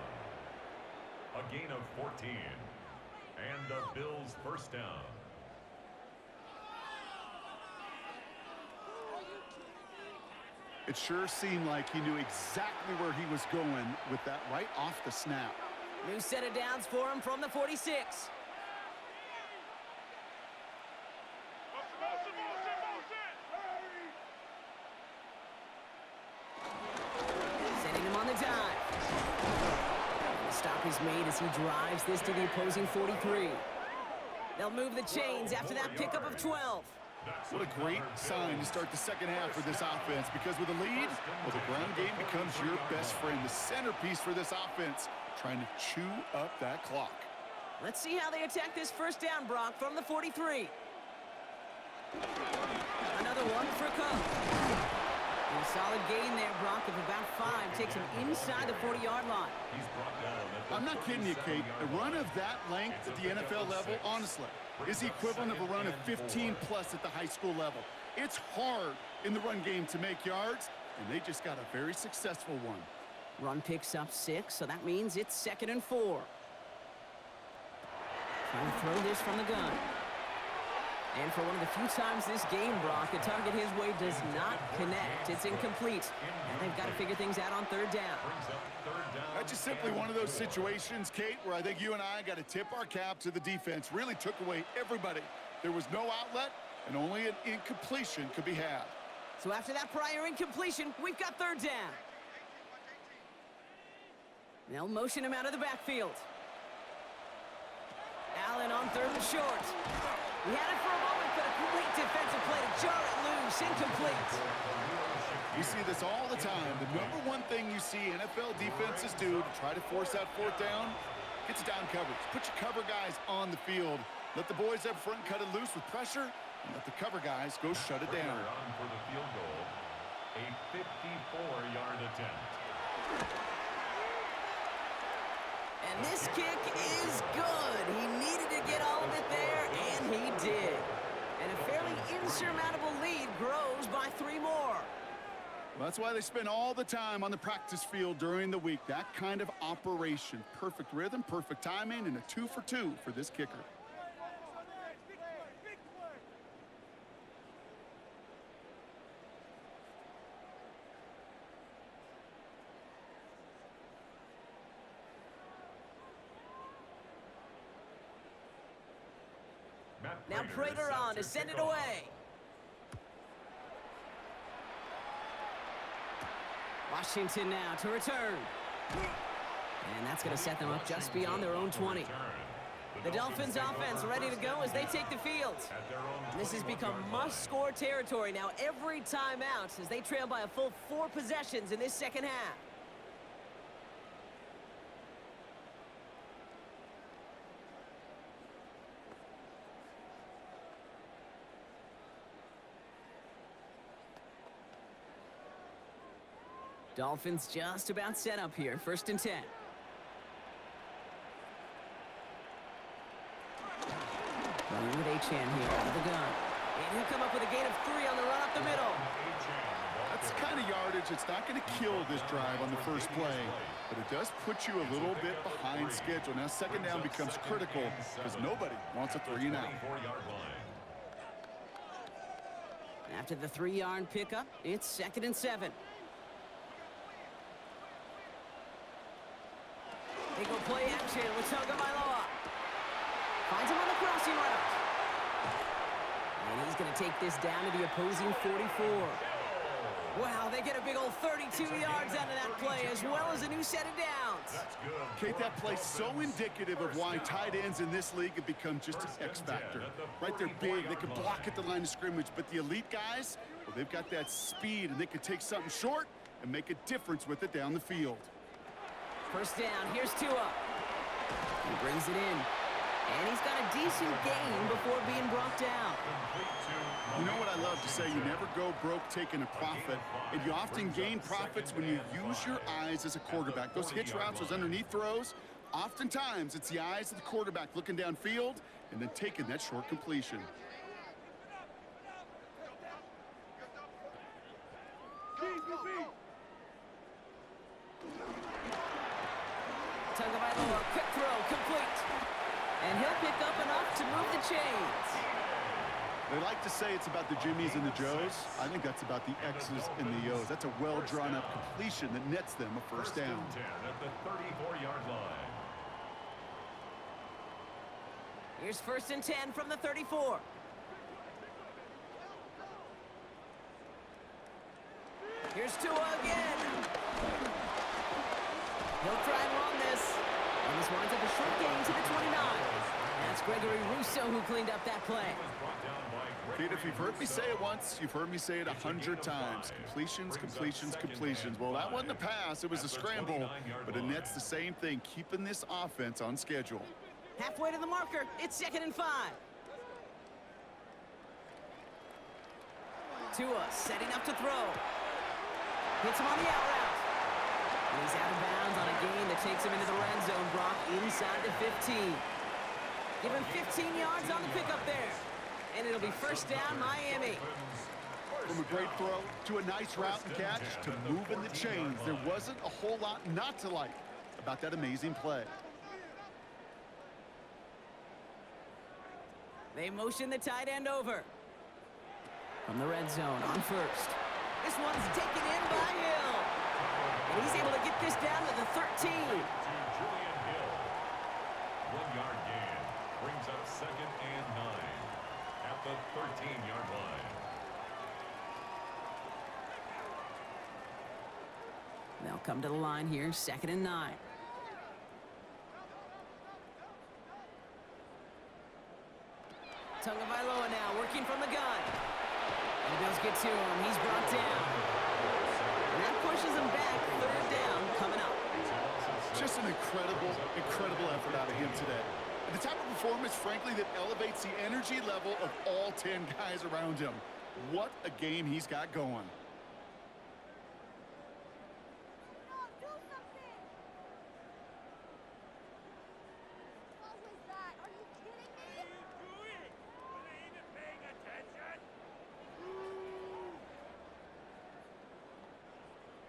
A gain of 14. And a Bills first down. It sure seemed like he knew exactly where he was going with that right off the snap. New set of downs for him from the 46. Sending him on the dive. The stop is made as he drives this to the opposing 43. They'll move the chains after that pickup of 12. What a great sign to start the second half for this offense, because with a lead, well, the ground game becomes your best friend, the centerpiece for this offense, trying to chew up that clock. Let's see how they attack this first down, Brock, from the 43. Another one for Cook. And a solid gain there, Brock, of about 5. Takes him inside the 40-yard line. I'm not kidding you, Kate. A run of that length at the NFL level, honestly, is the equivalent of a run of 15-plus at the high school level. It's hard in the run game to make yards, and they just got a very successful one. Run picks up 6, so that means it's 2nd and 4. Trying to throw this from the gun. And for one of the few times this game, Brock, the target his way does not connect. It's incomplete. And they've got to figure things out on 3rd down. That's just simply one of those situations, Kate, where I think you and I got to tip our cap to the defense. Really took away everybody. There was no outlet, and only an incompletion could be had. So after that prior incompletion, we've got 3rd down. They'll motion him out of the backfield. Allen on 3rd and short. He had it for a moment, but a great defensive play to jar it loose, incomplete. You see this all the time. The number one thing you see NFL defenses do to try to force that 4th down, it's down coverage. Put your cover guys on the field. Let the boys up front cut it loose with pressure, and let the cover guys go shut it down. For the field goal, a 54-yard attempt. And this kick is good. He needed to get all of it there, and he did. And a fairly insurmountable lead grows by 3 more. Well, that's why they spend all the time on the practice field during the week. That kind of operation. Perfect rhythm, perfect timing, and a 2 for 2 for this kicker. Now Prater on to send it away. Washington now to return. And that's going to set them up just beyond their own 20. The Dolphins offense ready to go as they take the field. And this has become must-score territory now every time out as they trail by a full 4 possessions in this second half. Dolphins just about set up here. 1st and 10. Running with Achan here out of the gun. And he'll come up with a gain of 3 on the run up the middle. That's the kind of yardage that's not going to kill this drive on the first play, but it does put you a little bit behind schedule. Now, 2nd down becomes critical because nobody wants a 3-and-out. After the 3-yard pickup, it's 2nd and 7. They go play action with Tagovailoa. Finds him on the crossing route. And he's going to take this down to the opposing 44. Wow, they get a big old 32 yards out of that play, as well as a new set of downs. Kate, that play so indicative of why tight ends in this league have become just an X factor. Right, they're big, they can block at the line of scrimmage, but the elite guys, well, they've got that speed, and they can take something short and make a difference with it down the field. 1st down, here's Tua. He brings it in. And he's got a decent gain before being brought down. You know what I love to say? You never go broke taking a profit. And you often gain profits when you use your eyes as a quarterback. Those hitch routes, those underneath throws, oftentimes it's the eyes of the quarterback looking downfield and then taking that short completion. Tagovailoa, quick throw, complete. And he'll pick up enough to move the chains. They like to say it's about the Jimmies and the Joes. I think that's about the X's and the O's. That's a well-drawn-up completion that nets them a 1st down. At the 34-yard line. Here's 1st and 10 from the 34. Here's Tua again. He'll try and run this. And this winds up a short gain to the 29. That's Gregory Rousseau who cleaned up that play. Pete, if you've heard me say it once, you've heard me say it 100 times. Completions, completions, completions. Well, that wasn't a pass. It was a scramble. But it nets the same thing, keeping this offense on schedule. Halfway to the marker. It's 2nd and 5. Tua setting up to throw. Hits him on the out route. And he's out of bounds on a gain that takes him into the red zone. Brock inside the 15. Give him 15 yards on the pickup there. And it'll be 1st down, Miami. From a great throw to a nice route and catch to moving the chains, there wasn't a whole lot not to like about that amazing play. They motion the tight end over. From the red zone on 1st. This one's taken in by Hill. And he's able to get this down to the 13. Julian Hill. 1-yard gain. Brings up 2nd and 9. At the 13-yard line. They'll come to the line here, 2nd and 9. Tagovailoa now working from the gun. And the Bills get to him. He's brought down. And that pushes him back. 3rd down coming up. Just an incredible effort out of him today. The type of performance, frankly, that elevates the energy level of all 10 guys around him. What a game he's got going.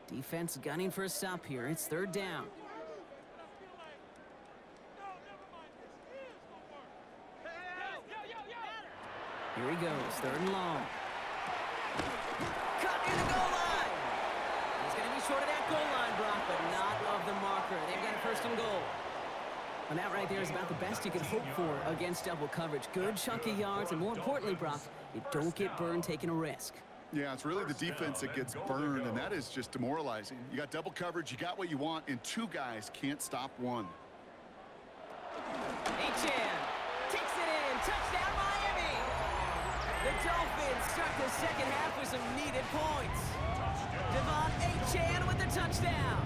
Defense gunning for a stop here. It's third down. Here he goes, third and long. Cut near the goal line. He's going to be short of that goal line, Brock, but not of the marker. They've got a first and goal. And that right there is about the best you can hope for against double coverage. Good chunky yards, and more importantly, Brock, you don't get burned taking a risk. Yeah, it's really the defense that gets burned, and that is just demoralizing. You got double coverage, you got what you want, and two guys can't stop one. Achan kicks it in. Touchdown, Miami. The Dolphins start the second half with some needed points. Devon Achan with the touchdown.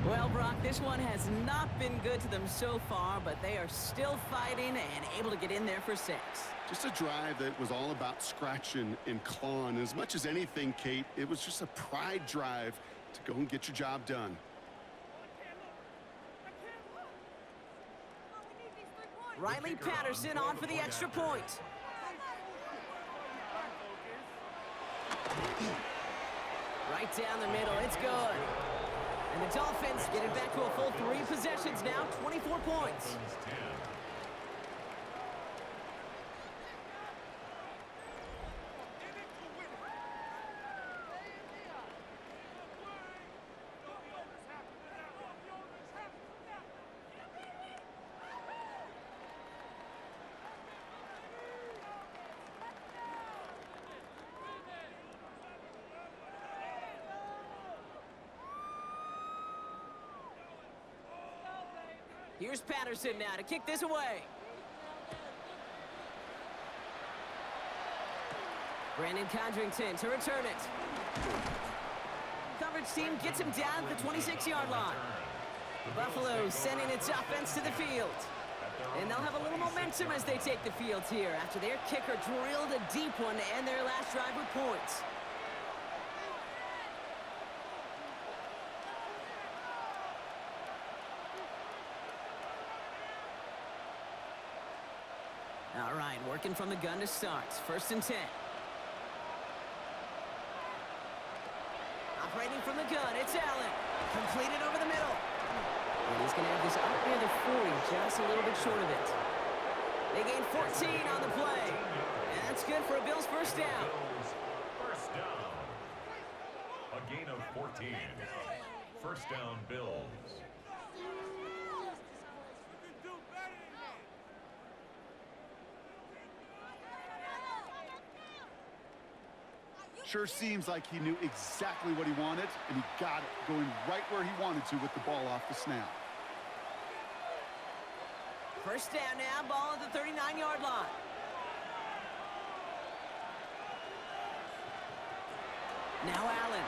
Well, Brock, this one has not been good to them so far, but they are still fighting and able to get in there for 6. Just a drive that was all about scratching and clawing. As much as anything, Kate, it was just a pride drive to go and get your job done. Riley Patterson on for the extra point. Right down the middle, it's good. And the Dolphins get it back to a full 3 possessions now, 24 points. Here's Patterson now to kick this away. Brandon Condrington to return it. Coverage team gets him down at the 26-yard line. Buffalo sending its offense to the field. And they'll have a little momentum as they take the field here after their kicker drilled a deep one to end their last drive with points. All right, working from the gun to start. First and 10. Operating from the gun, it's Allen. Completed over the middle. And he's going to have this up near the 40, just a little bit short of it. They gain 14 on the play. And that's good for a Bills first down. First down. A gain of 14. First down, Bills. Sure seems like he knew exactly what he wanted, and he got it, going right where he wanted to with the ball off the snap. First down now, ball at the 39-yard line. Now Allen.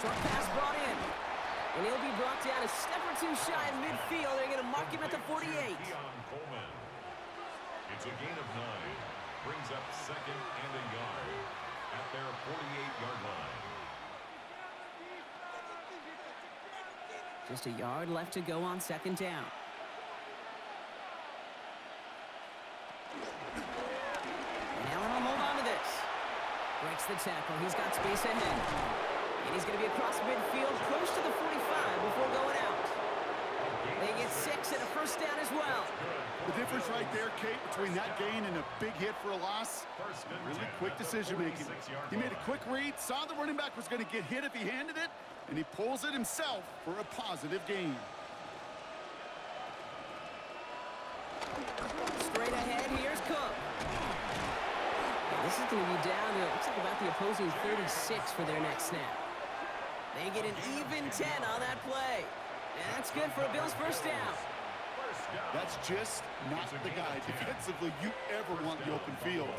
Short pass brought in. And he'll be brought down a step or two shy of midfield. They're going to mark him at the 48. It's a gain of 9. Brings up second and a yard at their 48-yard line. Just a yard left to go on second down. And Allen will hold on to this. Breaks the tackle. He's got space ahead. And he's going to be across midfield, close to the 45 before going out. They get 6 and a first down as well. The difference right there, Kate, between that gain and a big hit for a loss, really quick decision-making. He made a quick read, saw the running back was going to get hit if he handed it, and he pulls it himself for a positive gain. Straight ahead, here's Cook. This is going to be down to, looks like about the opposing 36 for their next snap. They get an even 10 on that play. And that's good for a Bills first down. That's just not the guy defensively you ever want the open field.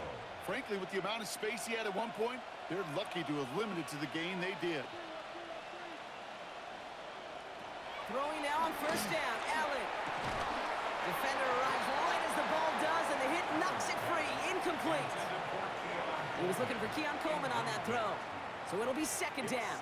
Frankly, with the amount of space he had at one point, they're lucky to have limited to the gain they did. Throwing now on first down, Allen. Defender arrives right as the ball does, and the hit knocks it free. Incomplete. He was looking for Keon Coleman on that throw. So it'll be second down.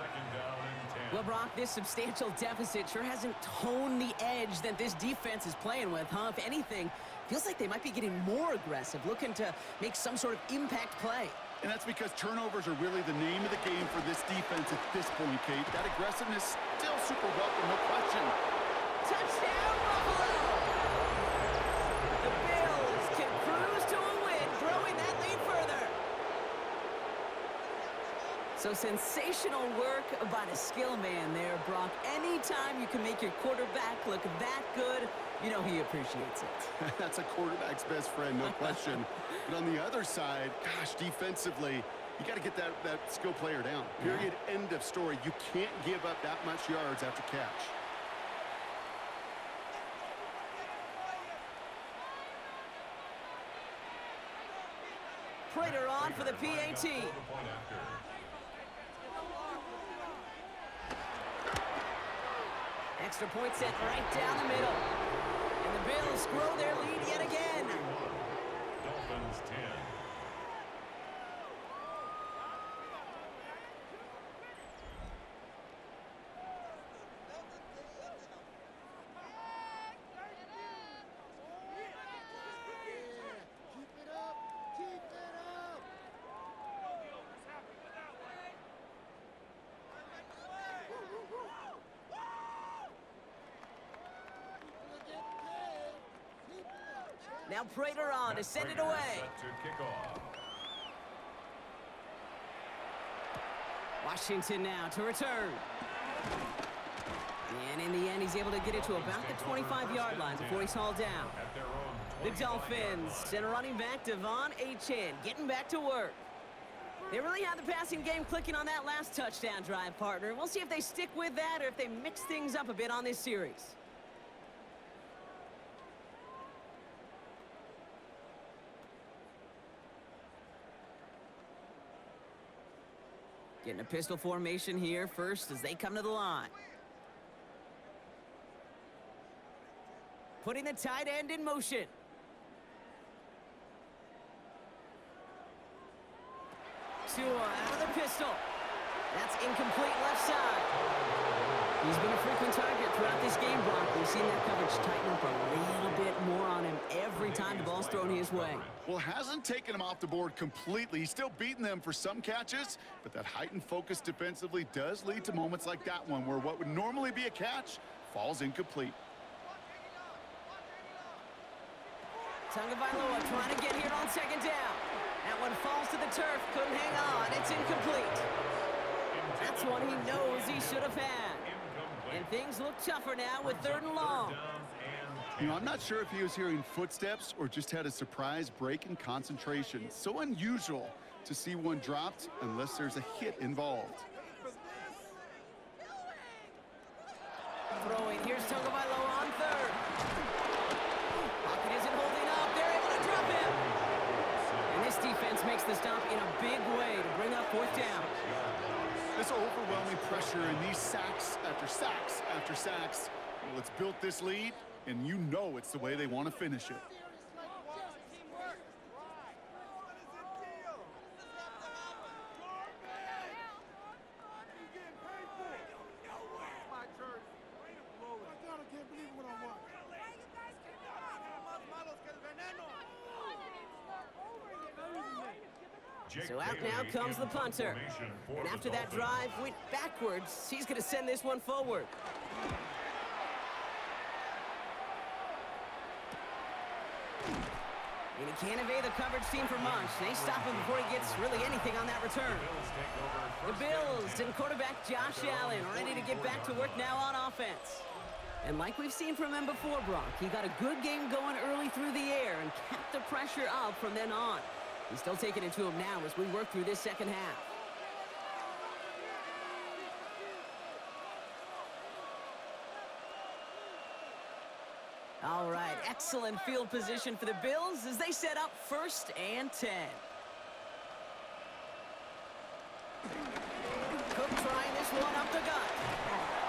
Well, Brock, this substantial deficit sure hasn't toned the edge that this defense is playing with, huh? If anything, feels like they might be getting more aggressive, looking to make some sort of impact play. And that's because turnovers are really the name of the game for this defense at this point, Kate. That aggressiveness still super welcome, no question. Touchdown, Buffalo! The Bills can cruise to a win, growing that lead further. So sensational work by the skill man there, Brock. Anytime you can make your quarterback look that good, you know he appreciates it. That's a quarterback's best friend, no question. But on the other side, gosh, defensively, you got to get that skill player down. Period, end of story. You can't give up that much yards after catch. Prater on for the PAT. Extra point set right down the middle. And the Bills grow their lead yet again. Dolphins 10. Now Prater on to send it away. Set to kick off. Washington now to return. And in the end, he's able to get it to about the 25-yard line before he's hauled down. At their own The 25-yard Dolphins line. send running back Devon Achane getting back to work. They really had the passing game clicking on that last touchdown drive, partner. We'll see if they stick with that or if they mix things up a bit on this series. Getting a pistol formation here first as they come to the line. Putting the tight end in motion. Tua out of the pistol. That's incomplete left side. He's been a frequent target throughout this game, Brock. We've seen that coverage tighten up a little bit more on him every time the ball's thrown his way. Well, hasn't taken him off the board completely. He's still beating them for some catches, but that heightened focus defensively does lead to moments like that one where what would normally be a catch falls incomplete. Tagovailoa trying to get here on second down. That one falls to the turf, couldn't hang on. It's incomplete. That's one he knows he should have had. And things look tougher now with 3rd and long. You know, I'm not sure if he was hearing footsteps or just had a surprise break in concentration. So unusual to see one dropped unless there's a hit involved. Throwing, here's Tagovailoa on 3rd. Pocket isn't holding up, they're able to drop him. And this defense makes the stop in a big way to bring up 4th down. This overwhelming pressure and these sacks after sacks after sacks, well, it's built this lead, and you know it's the way they want to finish it. So out now comes the punter. And after that drive went backwards, he's going to send this one forward. And he can't evade the coverage team for much. They stop him before he gets really anything on that return. The Bills and quarterback Josh Allen ready to get back to work now on offense. And like we've seen from him before, Brock, he got a good game going early through the air and kept the pressure up from then on. He's still taking it to him now as we work through this second half. All right, excellent field position for the Bills as they set up 1st and 10. Cook trying this one up the gut.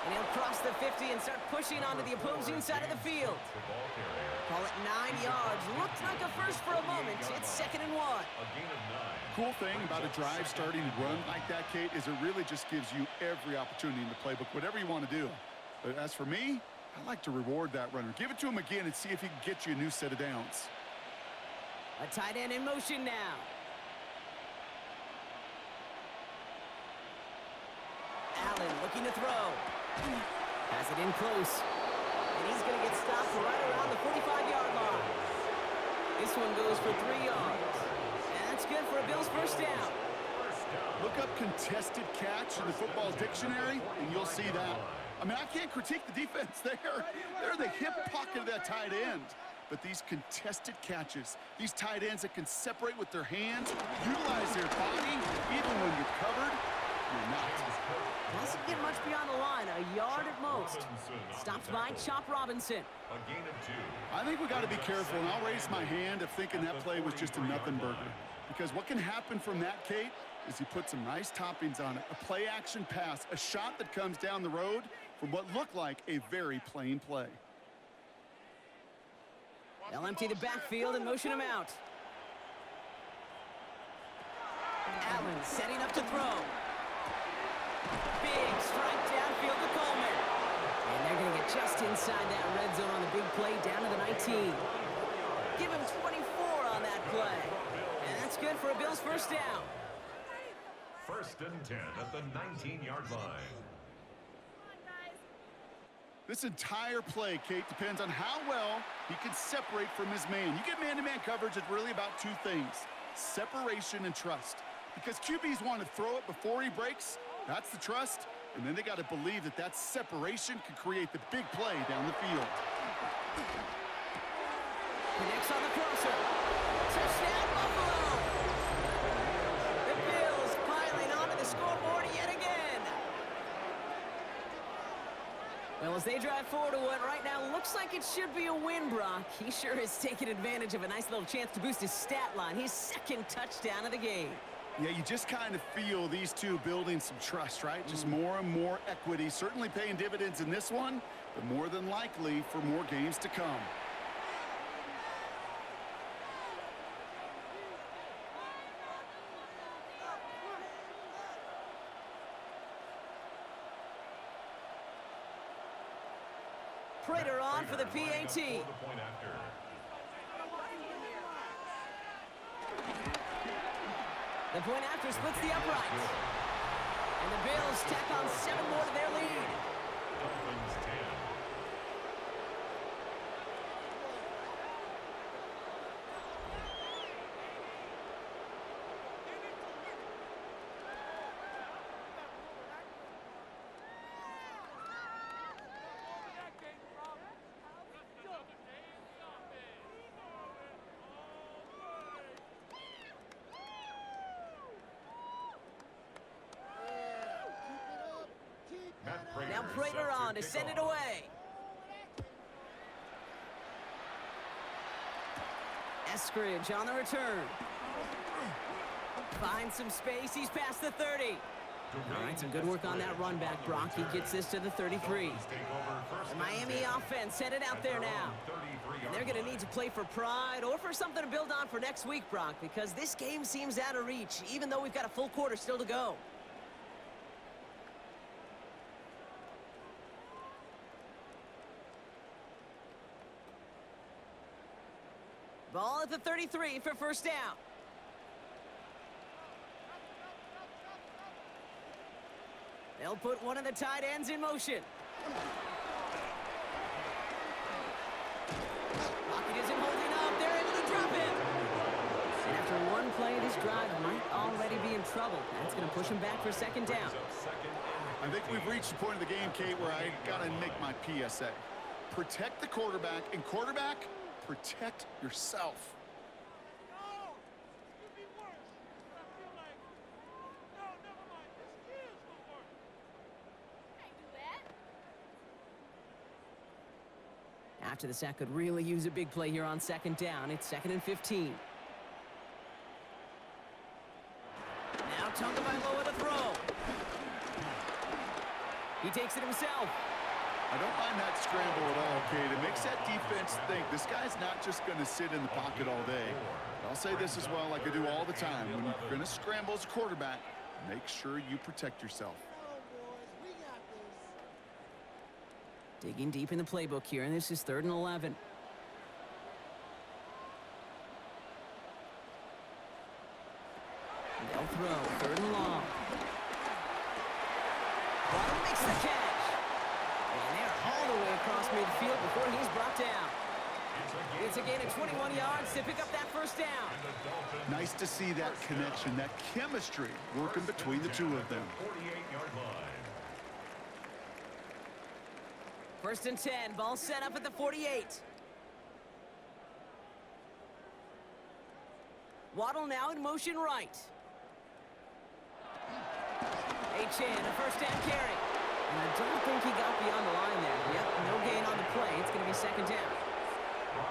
And he'll cross the 50 and start pushing onto the opposing side of the field. Call it 9 yards. Looked like a first for a moment. It's 2nd and 1. Cool thing about a drive starting to run like that, Kate, is it really just gives you every opportunity in the playbook, whatever you want to do. But as for me, I like to reward that runner. Give it to him again and see if he can get you a new set of downs. A tight end in motion now. Allen looking to throw. Has it in close. And he's going to get stopped right around the 45-yard line. This one goes for 3 yards. And that's good for a Bills first down. Look up contested catch in the football dictionary, and you'll see that. I mean, I can't critique the defense there. They're the hip pocket of that tight end. But these contested catches, these tight ends that can separate with their hands, utilize their body, even when you're covered, you're not. Doesn't get much beyond the line, a yard at most. Stopped by Chop Robinson. A gain of 2. I think we got to be careful, and I'll raise my hand of thinking that play was just a nothing burger. Because what can happen from that, Kate, is you put some nice toppings on it. A play-action pass, a shot that comes down the road from what looked like a very plain play. They'll empty the backfield and motion him out. Allen setting up to throw. Big strike downfield to Coleman. And they're going to get just inside that red zone on the big play down to the 19. Give him 24 on that play. And that's good for a Bills first down. 1st and 10 at the 19-yard line. This entire play, Kate, depends on how well he can separate from his man. You get man-to-man coverage, it's really about 2 things, separation and trust. Because QBs want to throw it before he breaks, that's the trust, and then they got to believe that that separation can create the big play down the field. Connects on the crosser. Touchdown, Buffalo! The Bills piling onto the scoreboard yet again. Well, as they drive forward to what right now looks like it should be a win, Brock, he sure is taking advantage of a nice little chance to boost his stat line. His 2nd touchdown of the game. Yeah, you just kind of feel these two building some trust, right? Just more and more equity, certainly paying dividends in this one, but more than likely for more games to come. Prater on for the PAT. The point after splits the uprights. And the Bills tack on 7 more to their lead. Dolphins 10. Now Prater on to send it away. Eskridge on the return. Finds some space. He's past the 30. All right, some good work on that run back, Brock. He gets this to the 33. The Miami offense headed out there now. And they're going to need to play for pride or for something to build on for next week, Brock, because this game seems out of reach, even though we've got a full quarter still to go. Ball at the 33 for first down. They'll put one of the tight ends in motion. Pocket isn't holding up. They're able to drop him. And after one play, this drive might already be in trouble. That's going to push him back for 2nd down. I think we've reached the point of the game, Kate, where I got to make my PSA. Protect the quarterback, and quarterback, protect yourself. After the sack, could really use a big play here on 2nd down. It's 2nd and 15. Now Tagovailoa to throw. He takes it himself. I don't mind that scramble at all, Kate. It makes that defense think this guy's not just going to sit in the pocket all day. I'll say this as well, like I do all the time. When you're going to scramble as a quarterback, make sure you protect yourself. Digging deep in the playbook here, and this is 3rd and 11. They'll throw 3rd and long. Waddle makes the catch. And they're all the way across midfield before he's brought down. It's a gain of 21 yards to pick up that first down. Nice to see that connection, that chemistry working between the two of them. 48-yard line. First and 10, ball set up at the 48. Waddle now in motion right. H.N., a first down carry. And I don't think he got beyond the line there. Yep, no gain on the play. It's going to be second down.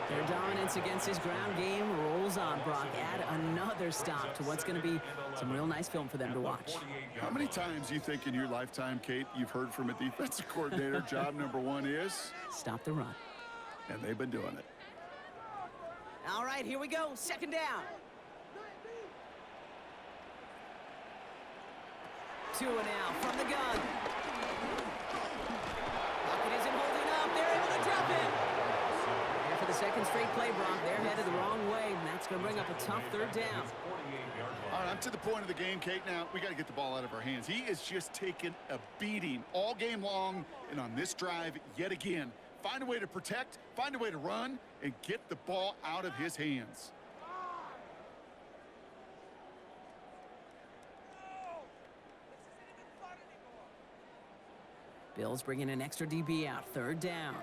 Their dominance against his ground game rolls on, Brock. Add another stop to what's going to be some real nice film for them to watch. How many times you think in your lifetime, Kate, you've heard from a defensive coordinator, job number one is? Stop the run. And they've been doing it. All right, here we go. Second down. Tua now from the gun. Lockett isn't holding up. They're able to drop him. And for the second straight play, Brock, they're headed the wrong way, and that's going to bring up a tough third down. All right, I'm to the point of the game, Kate. Now, we got to get the ball out of our hands. He is just taking a beating all game long, and on this drive, yet again, find a way to protect, find a way to run, and get the ball out of his hands. Bills bringing an extra DB out. Third down.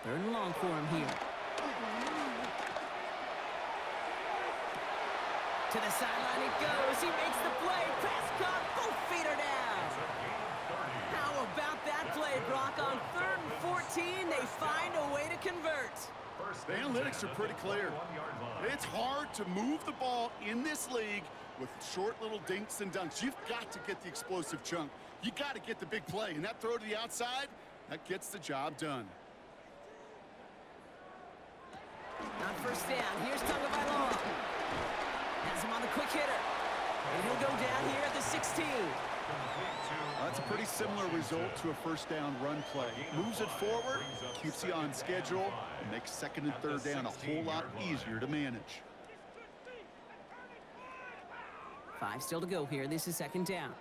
Third and long for him here. To the sideline it goes. He makes the play. Pass caught. Both feet are down. How about that play, Brock? On 3rd and 14, they find a way to convert. The analytics are pretty clear. It's hard to move the ball in this league with short little dinks and dunks. You've got to get the explosive chunk. You got to get the big play. And that throw to the outside, that gets the job done. On first down, here's Tagovailoa. Has him on the quick hitter. And he'll go down here at the 16. That's a pretty similar result to a first down run play. Moves it forward, keeps you on schedule, and makes second and third down a whole lot easier to manage. 5 still to go here. This is second down.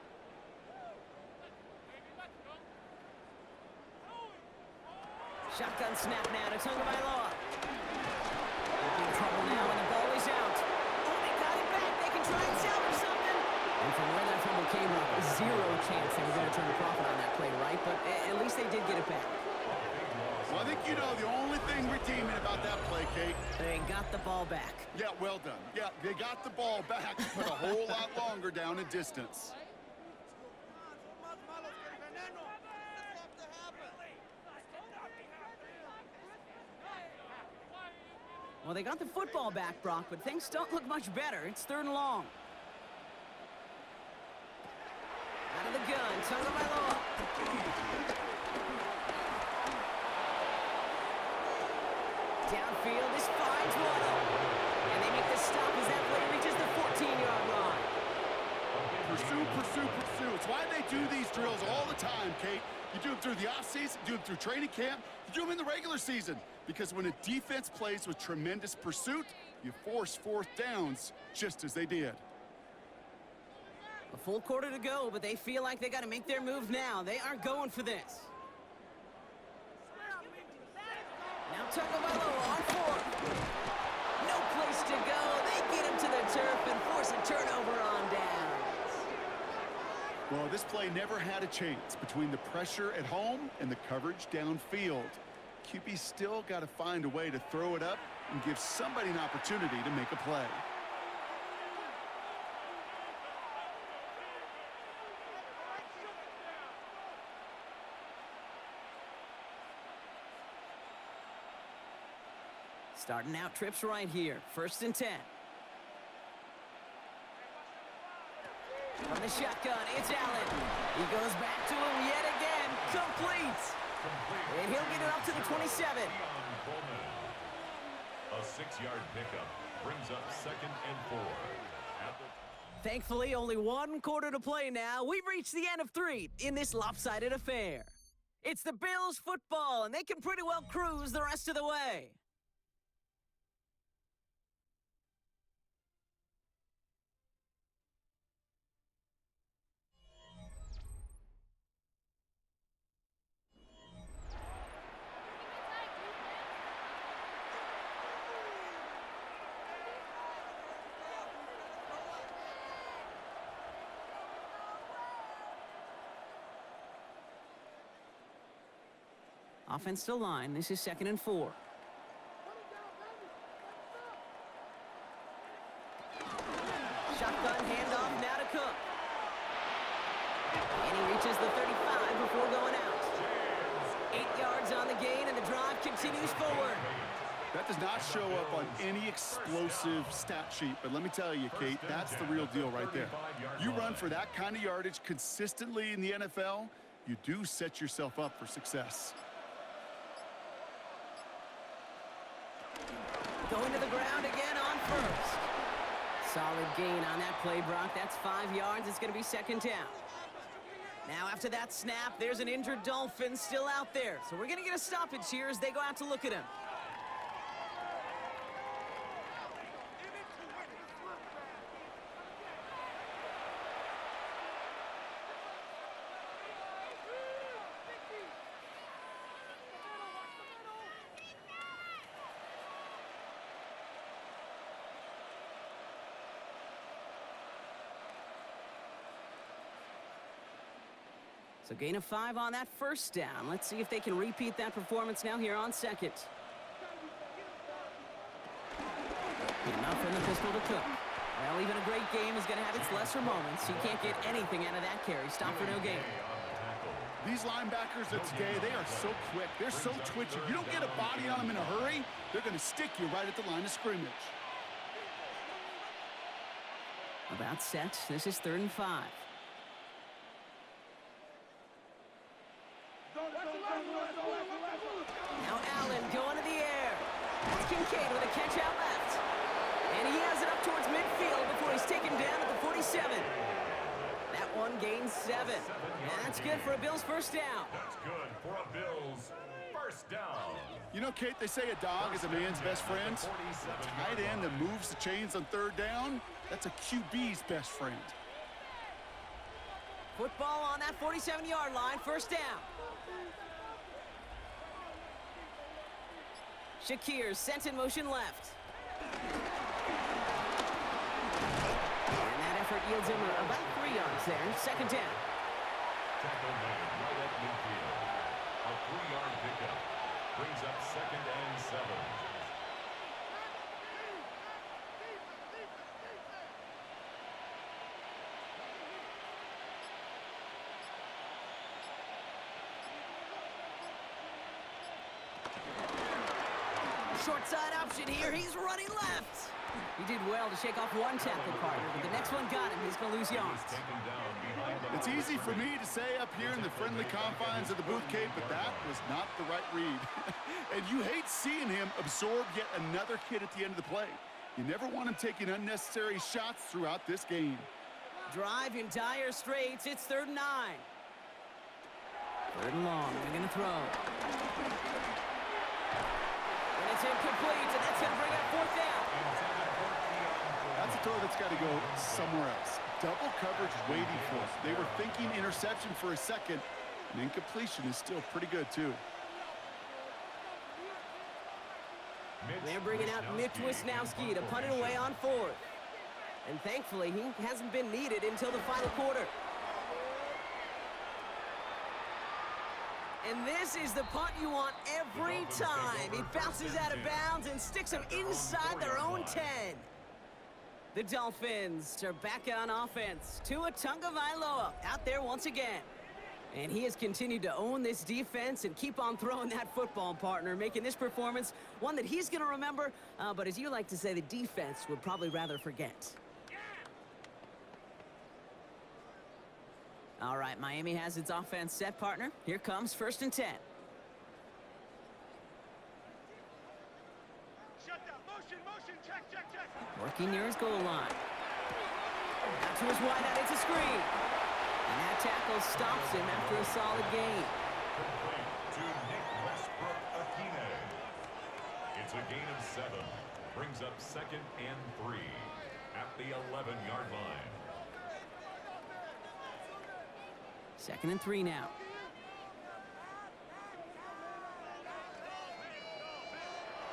Shotgun snap now to Tagovailoa. In trouble now, and the ball is out. Oh, they got it back. They can try and salvage something. And from where that fumble came up, zero chance they were going to turn a profit on that play, right? But at least they did get it back. Well, I think you know the only thing redeeming about that play, Kate. They got the ball back. Yeah, well done. Yeah, they got the ball back, but a whole lot longer down in distance. Well, they got the football back, Brock, but things don't look much better. It's 3rd and long. Out of the gun, Tagovailoa. Downfield, this finds Waddle. And they make the stop as that play reaches the 14-yard line. Pursue, pursue, pursue. It's why they do these drills all the time, Kate. You do them through the offseason, you do them through training camp, you do them in the regular season. Because when a defense plays with tremendous pursuit, you force 4th downs just as they did. A full quarter to go, but they feel like they got to make their move now. They are going for this. Now Tagovailoa on 4. No place to go. They get him to the turf and force a turnover on downs. Well, this play never had a chance between the pressure at home and the coverage downfield. QB still got to find a way to throw it up and give somebody an opportunity to make a play. Starting out trips right here. 1st and 10. From the shotgun, it's Allen. He goes back to him yet again. Complete. And he'll get it up to the 27. A 6-yard pickup brings up 2nd and 4. Thankfully, only 1 quarter to play now. We've reached the end of 3 in this lopsided affair. It's the Bills football, and they can pretty well cruise the rest of the way. Offense to line. This is 2nd and 4. Shotgun handoff now to Cook. And he reaches the 35 before going out. 8 yards on the gain, and the drive continues forward. That does not show up on any explosive stat sheet, but let me tell you, Kate, that's the real deal right there. You run for that kind of yardage consistently in the NFL, you do set yourself up for success. Going to the ground again on first. Solid gain on that play, Brock. That's 5 yards. It's going to be 2nd down. Now after that snap, there's an injured Dolphin still out there. So we're going to get a stoppage here as they go out to look at him. So gain of 5 on that first down. Let's see if they can repeat that performance now here on 2nd. Enough from the pistol to Cook. Well, even a great game is going to have its lesser moments. You can't get anything out of that carry. Stop for no gain. These linebackers of today, they are so quick. They're so twitchy. You don't get a body on them in a hurry, they're going to stick you right at the line of scrimmage. About set. This is 3rd and 5. Now Allen going to the air. That's Kincaid with a catch out left. And he has it up towards midfield before he's taken down at the 47. That one gains 7. And that's good for a Bills first down. That's good for a Bills first down. You know, Kate, they say a dog is a man's best friend. A tight end that moves the chains on 3rd down, that's a QB's best friend. Football on that 47-yard line, first down. Shakir sent in motion left. And that effort yields him about 3 yards there. 2nd down. Tackle made right at midfield. A 3-yard pickup brings up 2nd and 7. Short side option here. He's running left. He did well to shake off one tackle partner, but the next one got him. He's going to lose yards. It's easy for me to say up here in the friendly confines of the booth, Kate, but that was not the right read. And you hate seeing him absorb yet another hit at the end of the play. You never want him taking unnecessary shots throughout this game. Drive in dire straits. It's 3rd and 9. 3rd and long. They're going to throw. And it's incomplete, and that's going to bring up 4th down. That's a throw that's got to go somewhere else. Double coverage waiting for us. They were thinking interception for a second, and incompletion is still pretty good, too. They're bringing out Mitch Wisnowski to punt it away on 4th. And thankfully, he hasn't been needed until the final quarter. And this is the punt you want every time. He bounces out of bounds and sticks them inside their own 10. The Dolphins are back on offense. Tua Tagovailoa out there once again. And he has continued to own this defense and keep on throwing that football, partner, making this performance one that he's going to remember, but as you like to say, the defense would probably rather forget. All right, Miami has its offense set, partner. Here comes 1st and 10. Shut down. Motion, check. Working near his goal line. Out to his wide out, it's a screen. And that tackle stops him after a solid gain. Complete to Nick Westbrook-Akine. It's a gain of 7. Brings up 2nd and 3 at the 11-yard line. 2nd and 3 now.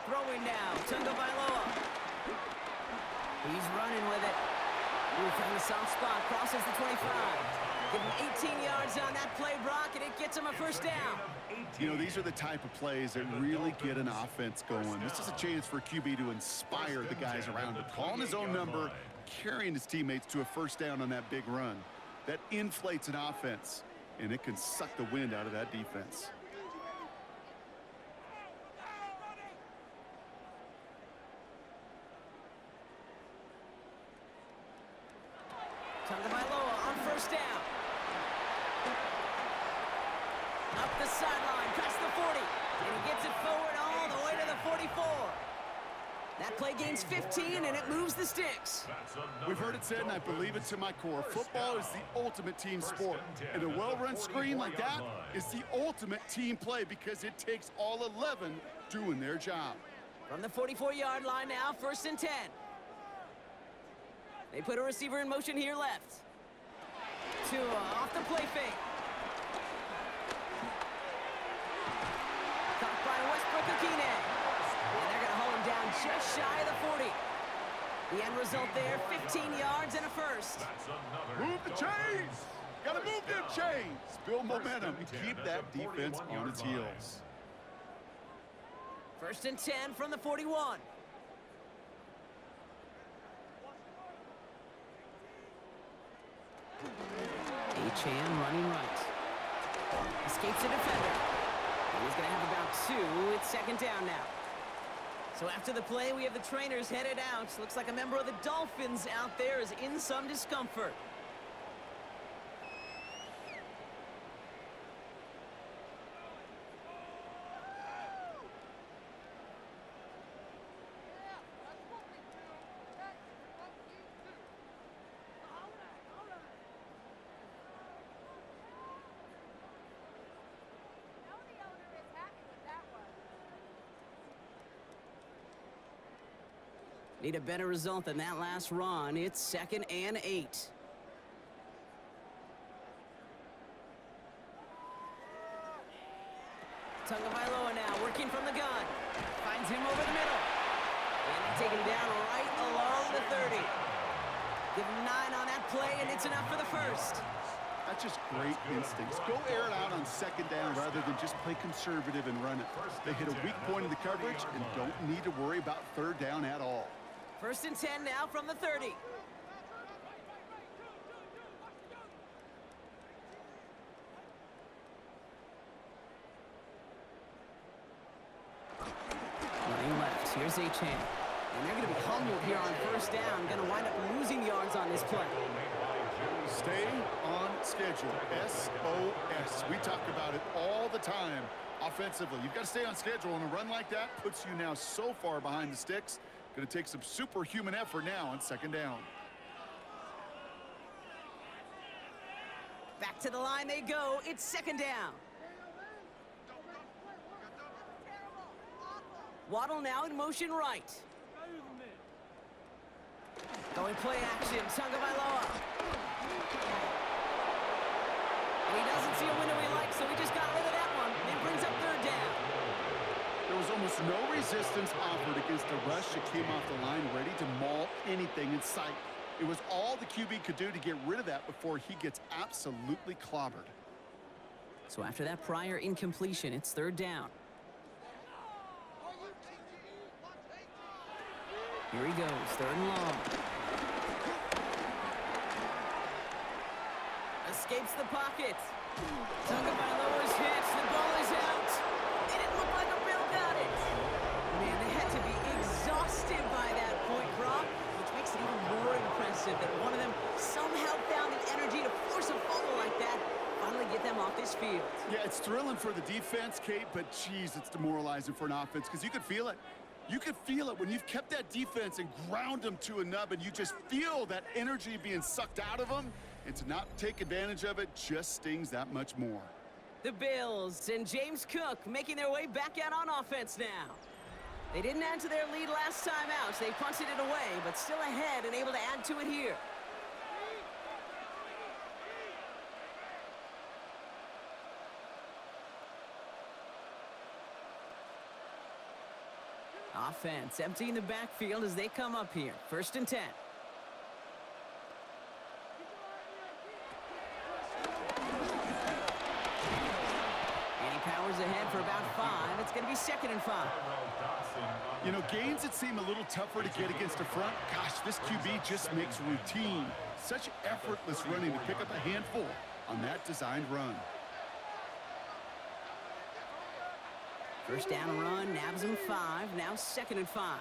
Throwing now, Tagovailoa. He's running with it. Ooh, found a soft spot, crosses the 25. Give him 18 yards on that play, Brock, and it gets him a first down. You know, these are the type of plays that really get an offense going. This is a chance for QB to inspire the guys around him. Calling his own number, carrying his teammates to a first down on that big run. That inflates an offense, and it can suck the wind out of that defense. Tagovailoa on first down. Up the sideline, past the 40. And he gets it forward all the way to the 44. That play gains 15, and it moves the sticks. We've heard it said, and I believe it to my core, football is the ultimate team sport. And a well-run screen like that is the ultimate team play because it takes all 11 doing their job. From the 44-yard line now, 1st and 10. They put a receiver in motion here left. Tua off the play fake. Caught by Westbrook-Akine. And they're going to hold him down just shy of the 40. The end result there, 15 yards and a first. Move the chains! Gotta move them chains! Build momentum and keep that defense on its heels. 1st and 10 from the 41. Achane running right. Escapes the defender. And he's going to have about 2. It's 2nd down now. So after the play, we have the trainers headed out. Looks like a member of the Dolphins out there is in some discomfort. Need a better result than that last run. It's 2nd and 8. Tagovailoa now working from the gun. Finds him over the middle. And they take him down right along the 30. Give him 9 on that play, and it's enough for the first. That's just great instincts. Go air it out on 2nd down rather than just play conservative and run it. They hit a weak point in the coverage and don't need to worry about 3rd down at all. 1st and 10 now from the 30. Running left. Here's Achane. And they're going to be humbled here on 1st down. Going to wind up losing yards on this play. Stay on schedule. SOS. We talk about it all the time offensively. You've got to stay on schedule, and a run like that puts you now so far behind the sticks. Going to take some superhuman effort now on 2nd down. Back to the line they go. It's 2nd down. Waddle now in motion right. Going play action. Tagovailoa. And he doesn't see a window he likes, so he just got rid of that one. And brings up 3rd down. There was almost no resistance offered against a rush that came off the line ready to maul anything in sight. It was all the QB could do to get rid of that before he gets absolutely clobbered. So after that prior incompletion, it's 3rd down. Here he goes, 3rd and long. Escapes the pocket. Tagovailoa's hit. The ball is out. It didn't look like a Bill got it. Man, they had to be exhausted by that point, Brock, which makes it even more impressive that one of them somehow found the energy to force a fumble like that, finally get them off this field. Yeah, it's thrilling for the defense, Kate, but geez, it's demoralizing for an offense because you could feel it. You could feel it when you've kept that defense and ground them to a nub, and you just feel that energy being sucked out of them, and to not take advantage of it just stings that much more. The Bills and James Cook making their way back out on offense now. They didn't add to their lead last time out, so they punted it away, but still ahead and able to add to it here. Offense emptying the backfield as they come up here. 1st and 10. for about 5. It's going to be 2nd and 5. You know, games that seem a little tougher to get against the front, gosh, this QB just makes routine. Such effortless running to pick up a handful on that designed run. First down run, nabs him 5. Now 2nd and 5.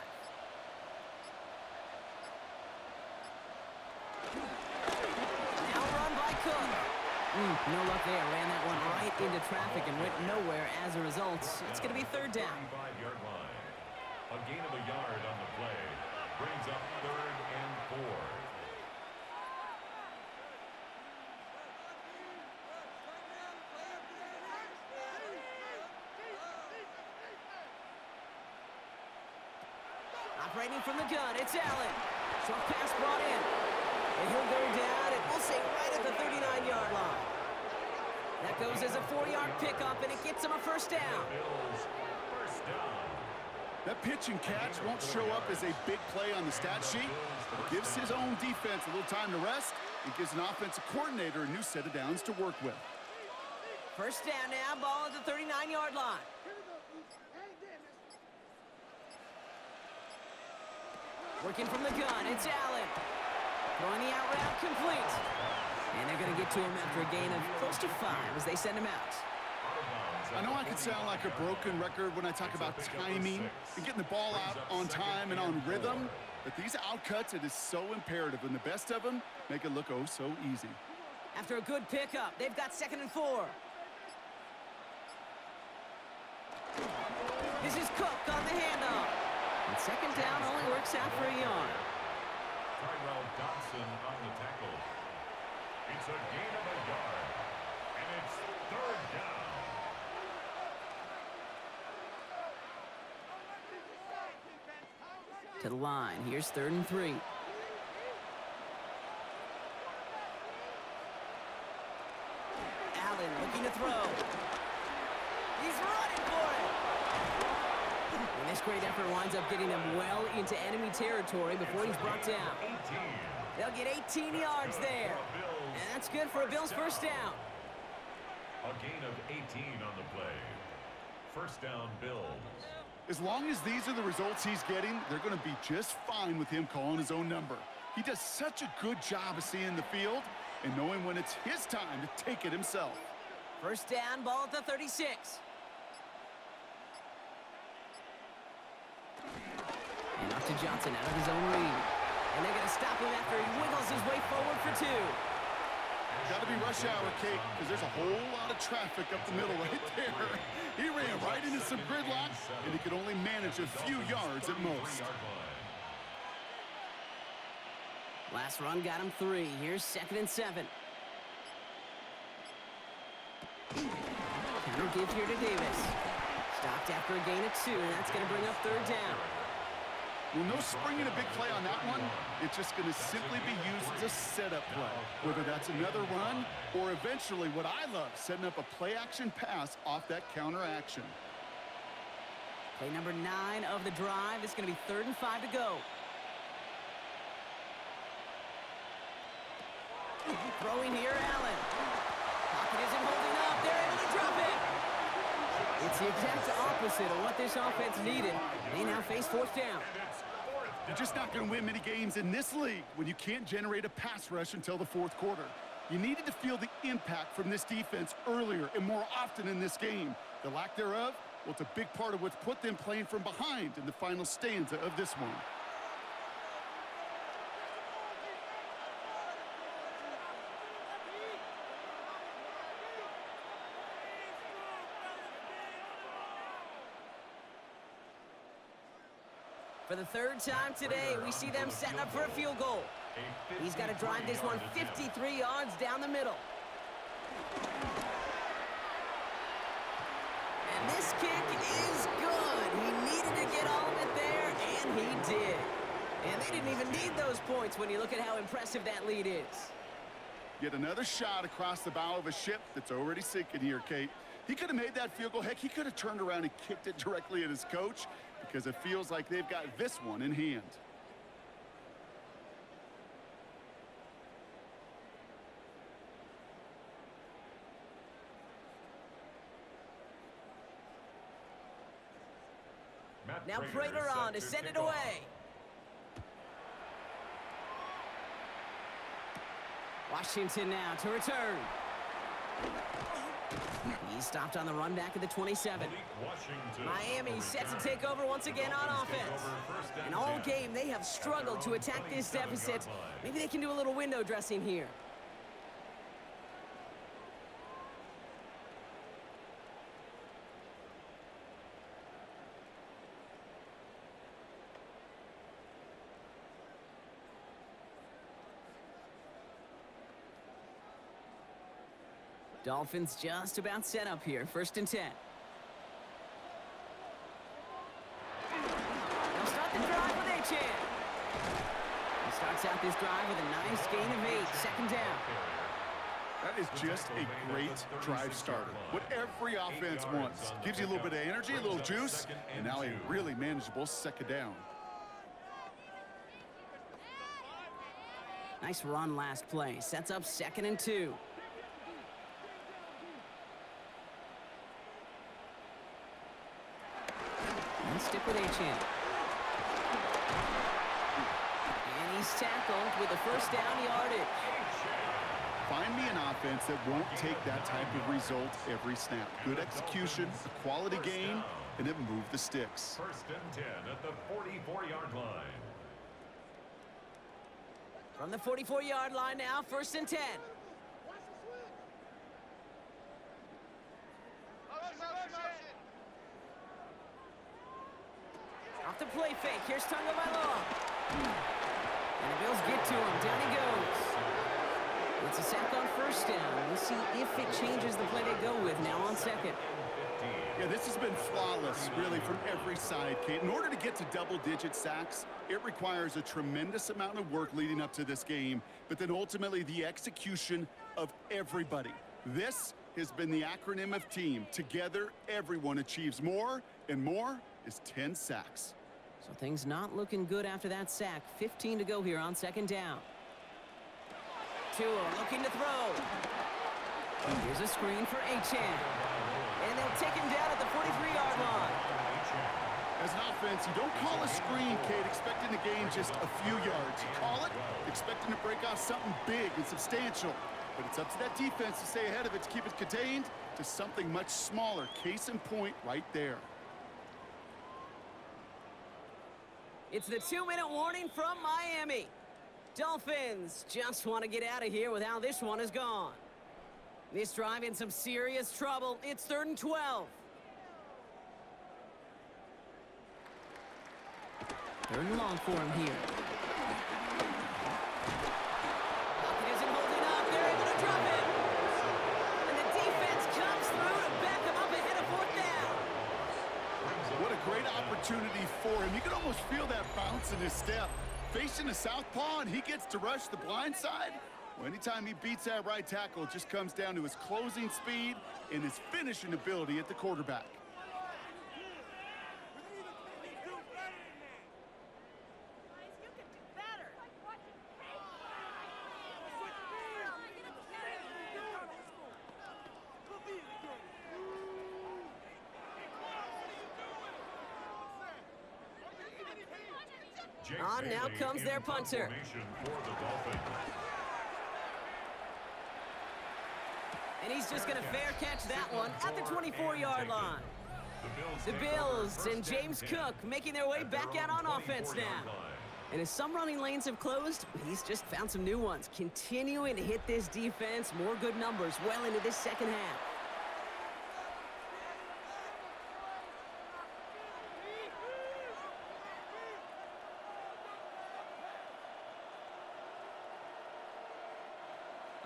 Now run by Cook. No luck there. Ran that one right into traffic and went nowhere as a result. It's going to be 3rd down. 35-yard line. A gain of a yard on the play. Brings up 3rd and 4. Operating from the gun, it's Allen. Short pass brought in. And he'll go down, and we'll say right at the 39-yard line. That goes as a 4-yard pickup, and it gets him a 1st down. Bills, 1st down. That pitch and catch won't show up as a big play on the stat sheet. It gives his own defense a little time to rest. It gives an offensive coordinator a new set of downs to work with. 1st down now, ball at the 39-yard line. Working from the gun, it's Allen. Throwing the out route complete. And they're going to get to him after a gain of close to 5 as they send him out. I know I could sound like a broken record when I talk about timing and getting the ball out on time and on rhythm, but these outcuts, it is so imperative, and the best of them make it look oh so easy. After a good pickup, they've got 2nd and 4. This is Cook on the handoff. And 2nd down only works out for a yard. Tyrell Dodson on the tackle. It's a gain of a yard. And it's 3rd down. To the line. Here's 3rd and 3. Allen looking to throw. He's running for it. And this great effort winds up getting him well into enemy territory before he's brought down. 18. They'll get 18 yards there. And that's good for a Bills 1st down. A gain of 18 on the play. 1st down, Bills. As long as these are the results he's getting, they're going to be just fine with him calling his own number. He does such a good job of seeing the field and knowing when it's his time to take it himself. 1st down, ball at the 36. And off to Johnson out of his own read. And they're going to stop him after he wiggles his way forward for 2. Got to be rush hour, Kate, because there's a whole lot of traffic up the middle right there. He ran right into some gridlock, and he could only manage a few yards at most. Last run got him 3. Here's 2nd and 7. Counter give here to Davis. Stopped after a gain of 2, and that's going to bring up 3rd down. Well, no springing a big play on that one. It's just going to simply be used as a setup play, whether that's another run or eventually what I love, setting up a play-action pass off that counter action. Play number 9 of the drive. It's going to be 3rd and 5 to go. Throwing here, Allen. Pocket isn't holding up. They're able to drop it. It's the exact opposite of what this offense needed. They now face 4th down. You're just not going to win many games in this league when you can't generate a pass rush until the 4th quarter. You needed to feel the impact from this defense earlier and more often in this game. The lack thereof, well, it's a big part of what's put them playing from behind in the final stanza of this one. For the 3rd time today, we see them setting up for a field goal. He's got to drive this one 53 yards down the middle. And this kick is good. He needed to get all of it there, and he did. And they didn't even need those points when you look at how impressive that lead is. Yet another shot across the bow of a ship that's already sinking here, Kate. He could have made that field goal. Heck, he could have turned around and kicked it directly at his coach because it feels like they've got this one in hand. Now Prater on to send it away. Washington now to return. He's stopped on the run back at the 27. Miami set to take over once again on offense. And all game, they have struggled to attack this deficit. Maybe they can do a little window dressing here. Dolphins just about set up here. 1st and 10. They'll start the drive with a chance. He starts out this drive with a nice gain of 8. 2nd down. That is just a great drive starter. What every offense wants. Gives you a little bit of energy, a little juice, and now a really manageable 2nd down. Nice run last play. Sets up 2nd and 2. And stick with Achane. And he's tackled with the 1st down yardage. Find me an offense that won't take that type of result every snap. Good execution, a quality gain, and it moved the sticks. 1st and 10 at the 44-yard line. From the 44-yard line now, 1st and 10. Off the play fake. Here's Tagovailoa. And the Bills get to him. Down he goes. It's a sack on 1st down. We'll see if it changes the play they go with now on 2nd. Yeah, this has been flawless, really, from every side, Kate. In order to get to double-digit sacks, it requires a tremendous amount of work leading up to this game, but then ultimately the execution of everybody. This has been the acronym of team. Together, everyone achieves more, and more is 10 sacks. So things not looking good after that sack. 15 to go here on 2nd down. Tua looking to throw. Here's a screen for Achane. And they'll take him down at the 43-yard line. As an offense, you don't call a screen, Kate, expecting to gain just a few yards. You call it expecting to break off something big and substantial. But it's up to that defense to stay ahead of it, to keep it contained to something much smaller. Case in point right there. It's the 2-minute warning from Miami. Dolphins just want to get out of here with how this one has gone. This drive in some serious trouble. It's 3rd and 12. 3rd and long for him here. Pocket isn't holding up. They're able to drop him. And the defense comes through to back him up ahead of 4th down. What a great opportunity for him. You can almost feel that bounce in his step. Facing the southpaw, and he gets to rush the blind side. Well, anytime he beats that right tackle, it just comes down to his closing speed and his finishing ability at the quarterback. On now comes their punter. And he's just going to fair catch that one at the 24-yard line. The Bills and James Cook making their way back out on offense now. And as some running lanes have closed, he's just found some new ones. Continuing to hit this defense, more good numbers well into this 2nd half.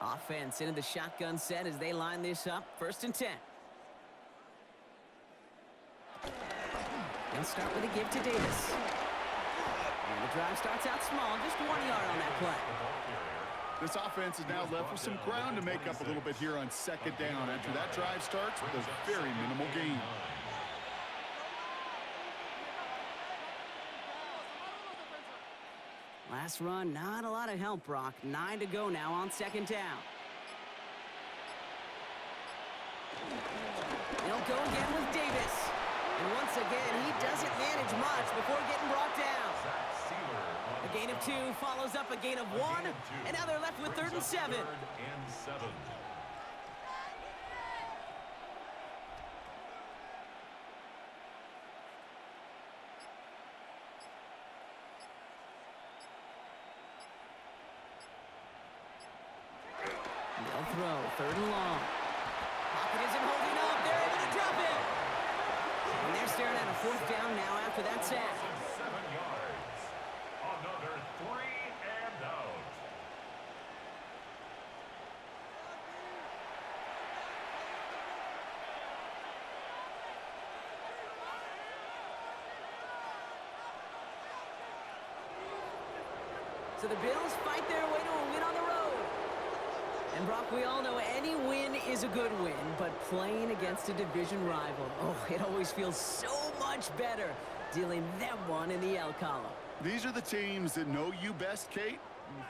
Offense into the shotgun set as they line this up. 1st and 10. They'll start with a give to Davis. And the drive starts out small, just 1 yard on that play. This offense is now left with some ground to make up a little bit here on 2nd down after that drive starts with a very minimal gain. Last run, not a lot of help, Brock. 9 to go now on 2nd down. They'll go again with Davis. And once again. He doesn't manage much before getting brought down. A gain of 2 follows up a gain of 1, and now they're left with 3rd and 7. They'll throw, 3rd and long. Pocket isn't holding up. They're able to drop it. And they're staring at a 4th down now after that sack. 7 yards. Another 3 and out. So the Bills fight their way to a win on the road. And Brock, we all know any win is a good win, but playing against a division rival, oh, it always feels so much better dealing them one in the L column. These are the teams that know you best, Kate,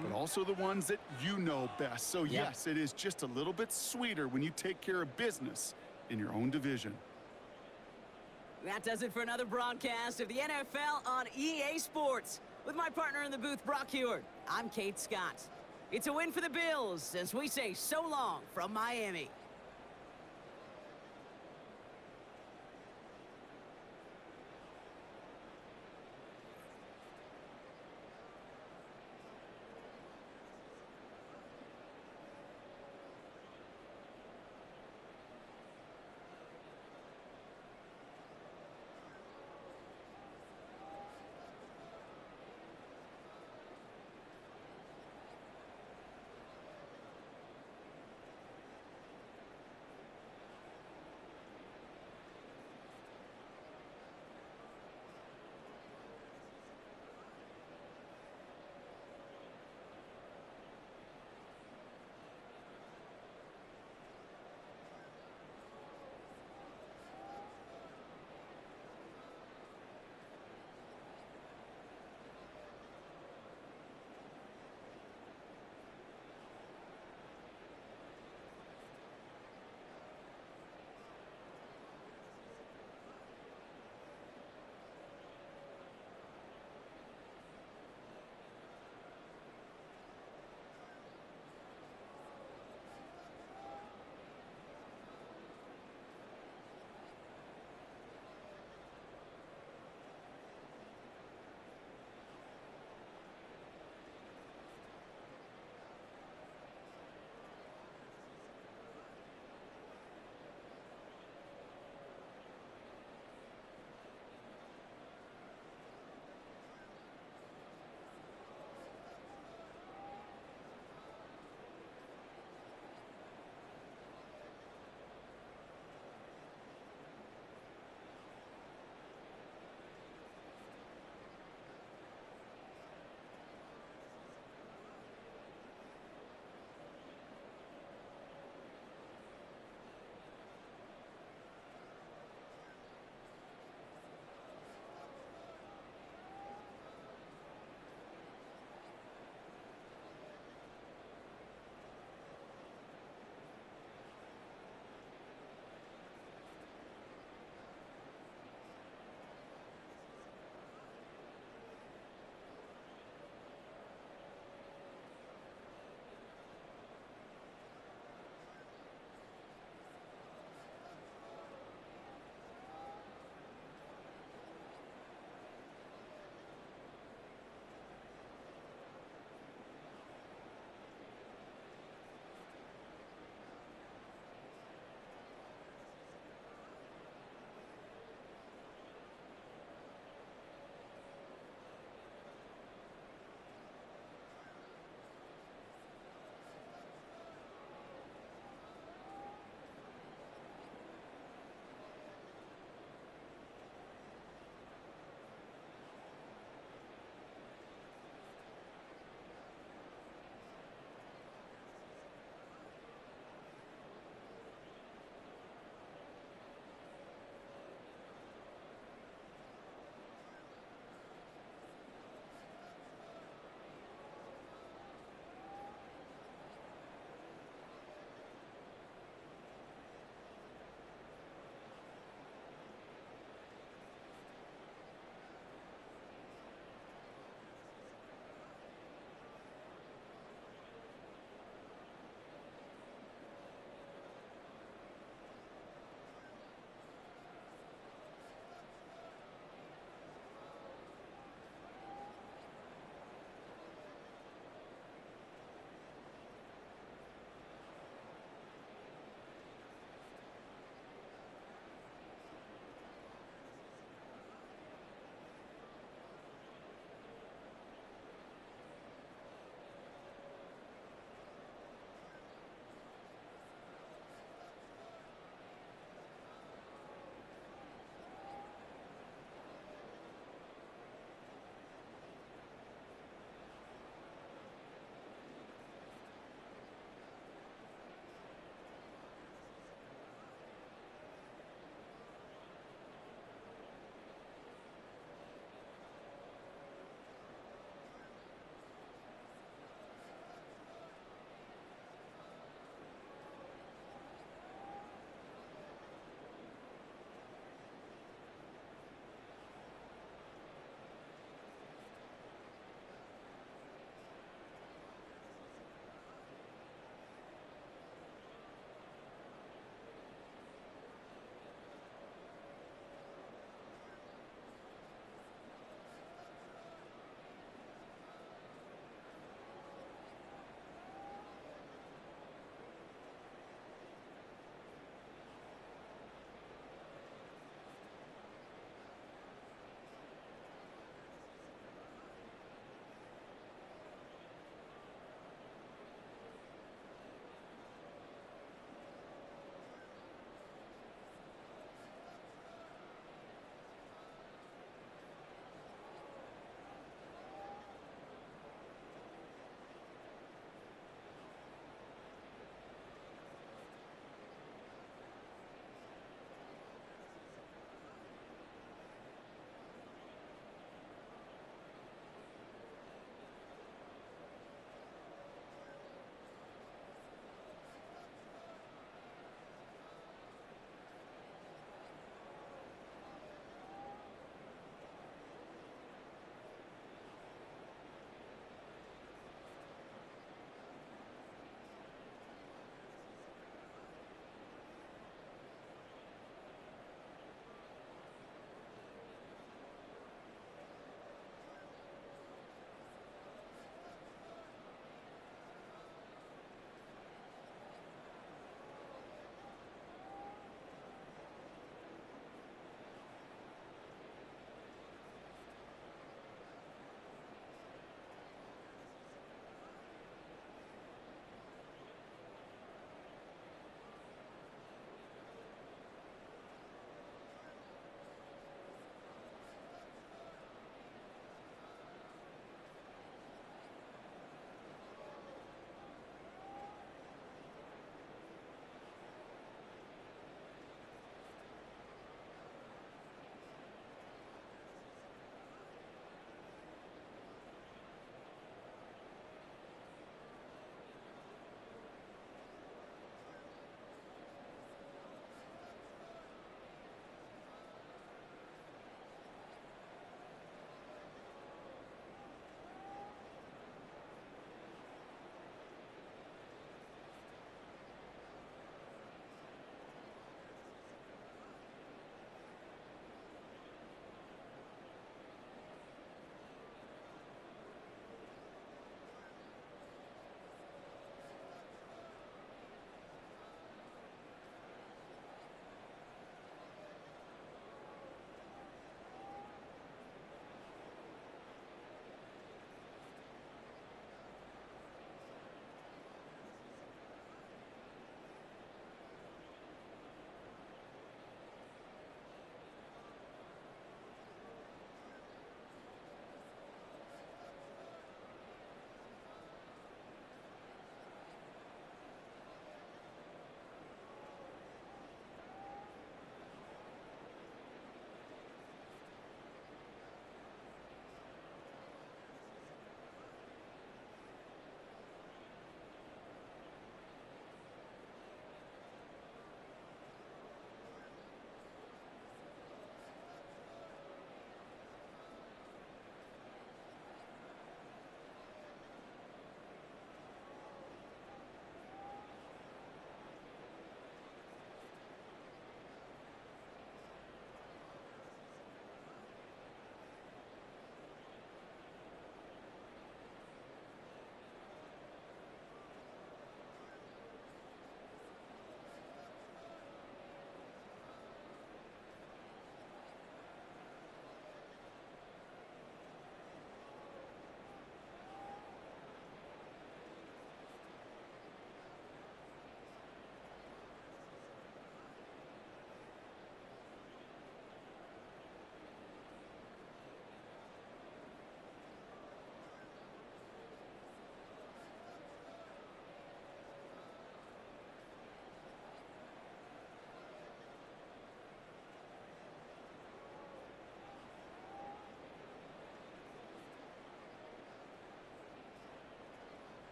but also the ones that you know best. So, yes, it is just a little bit sweeter when you take care of business in your own division. That does it for another broadcast of the NFL on EA Sports. With my partner in the booth, Brock Heward, I'm Kate Scott. It's a win for the Bills as we say so long from Miami.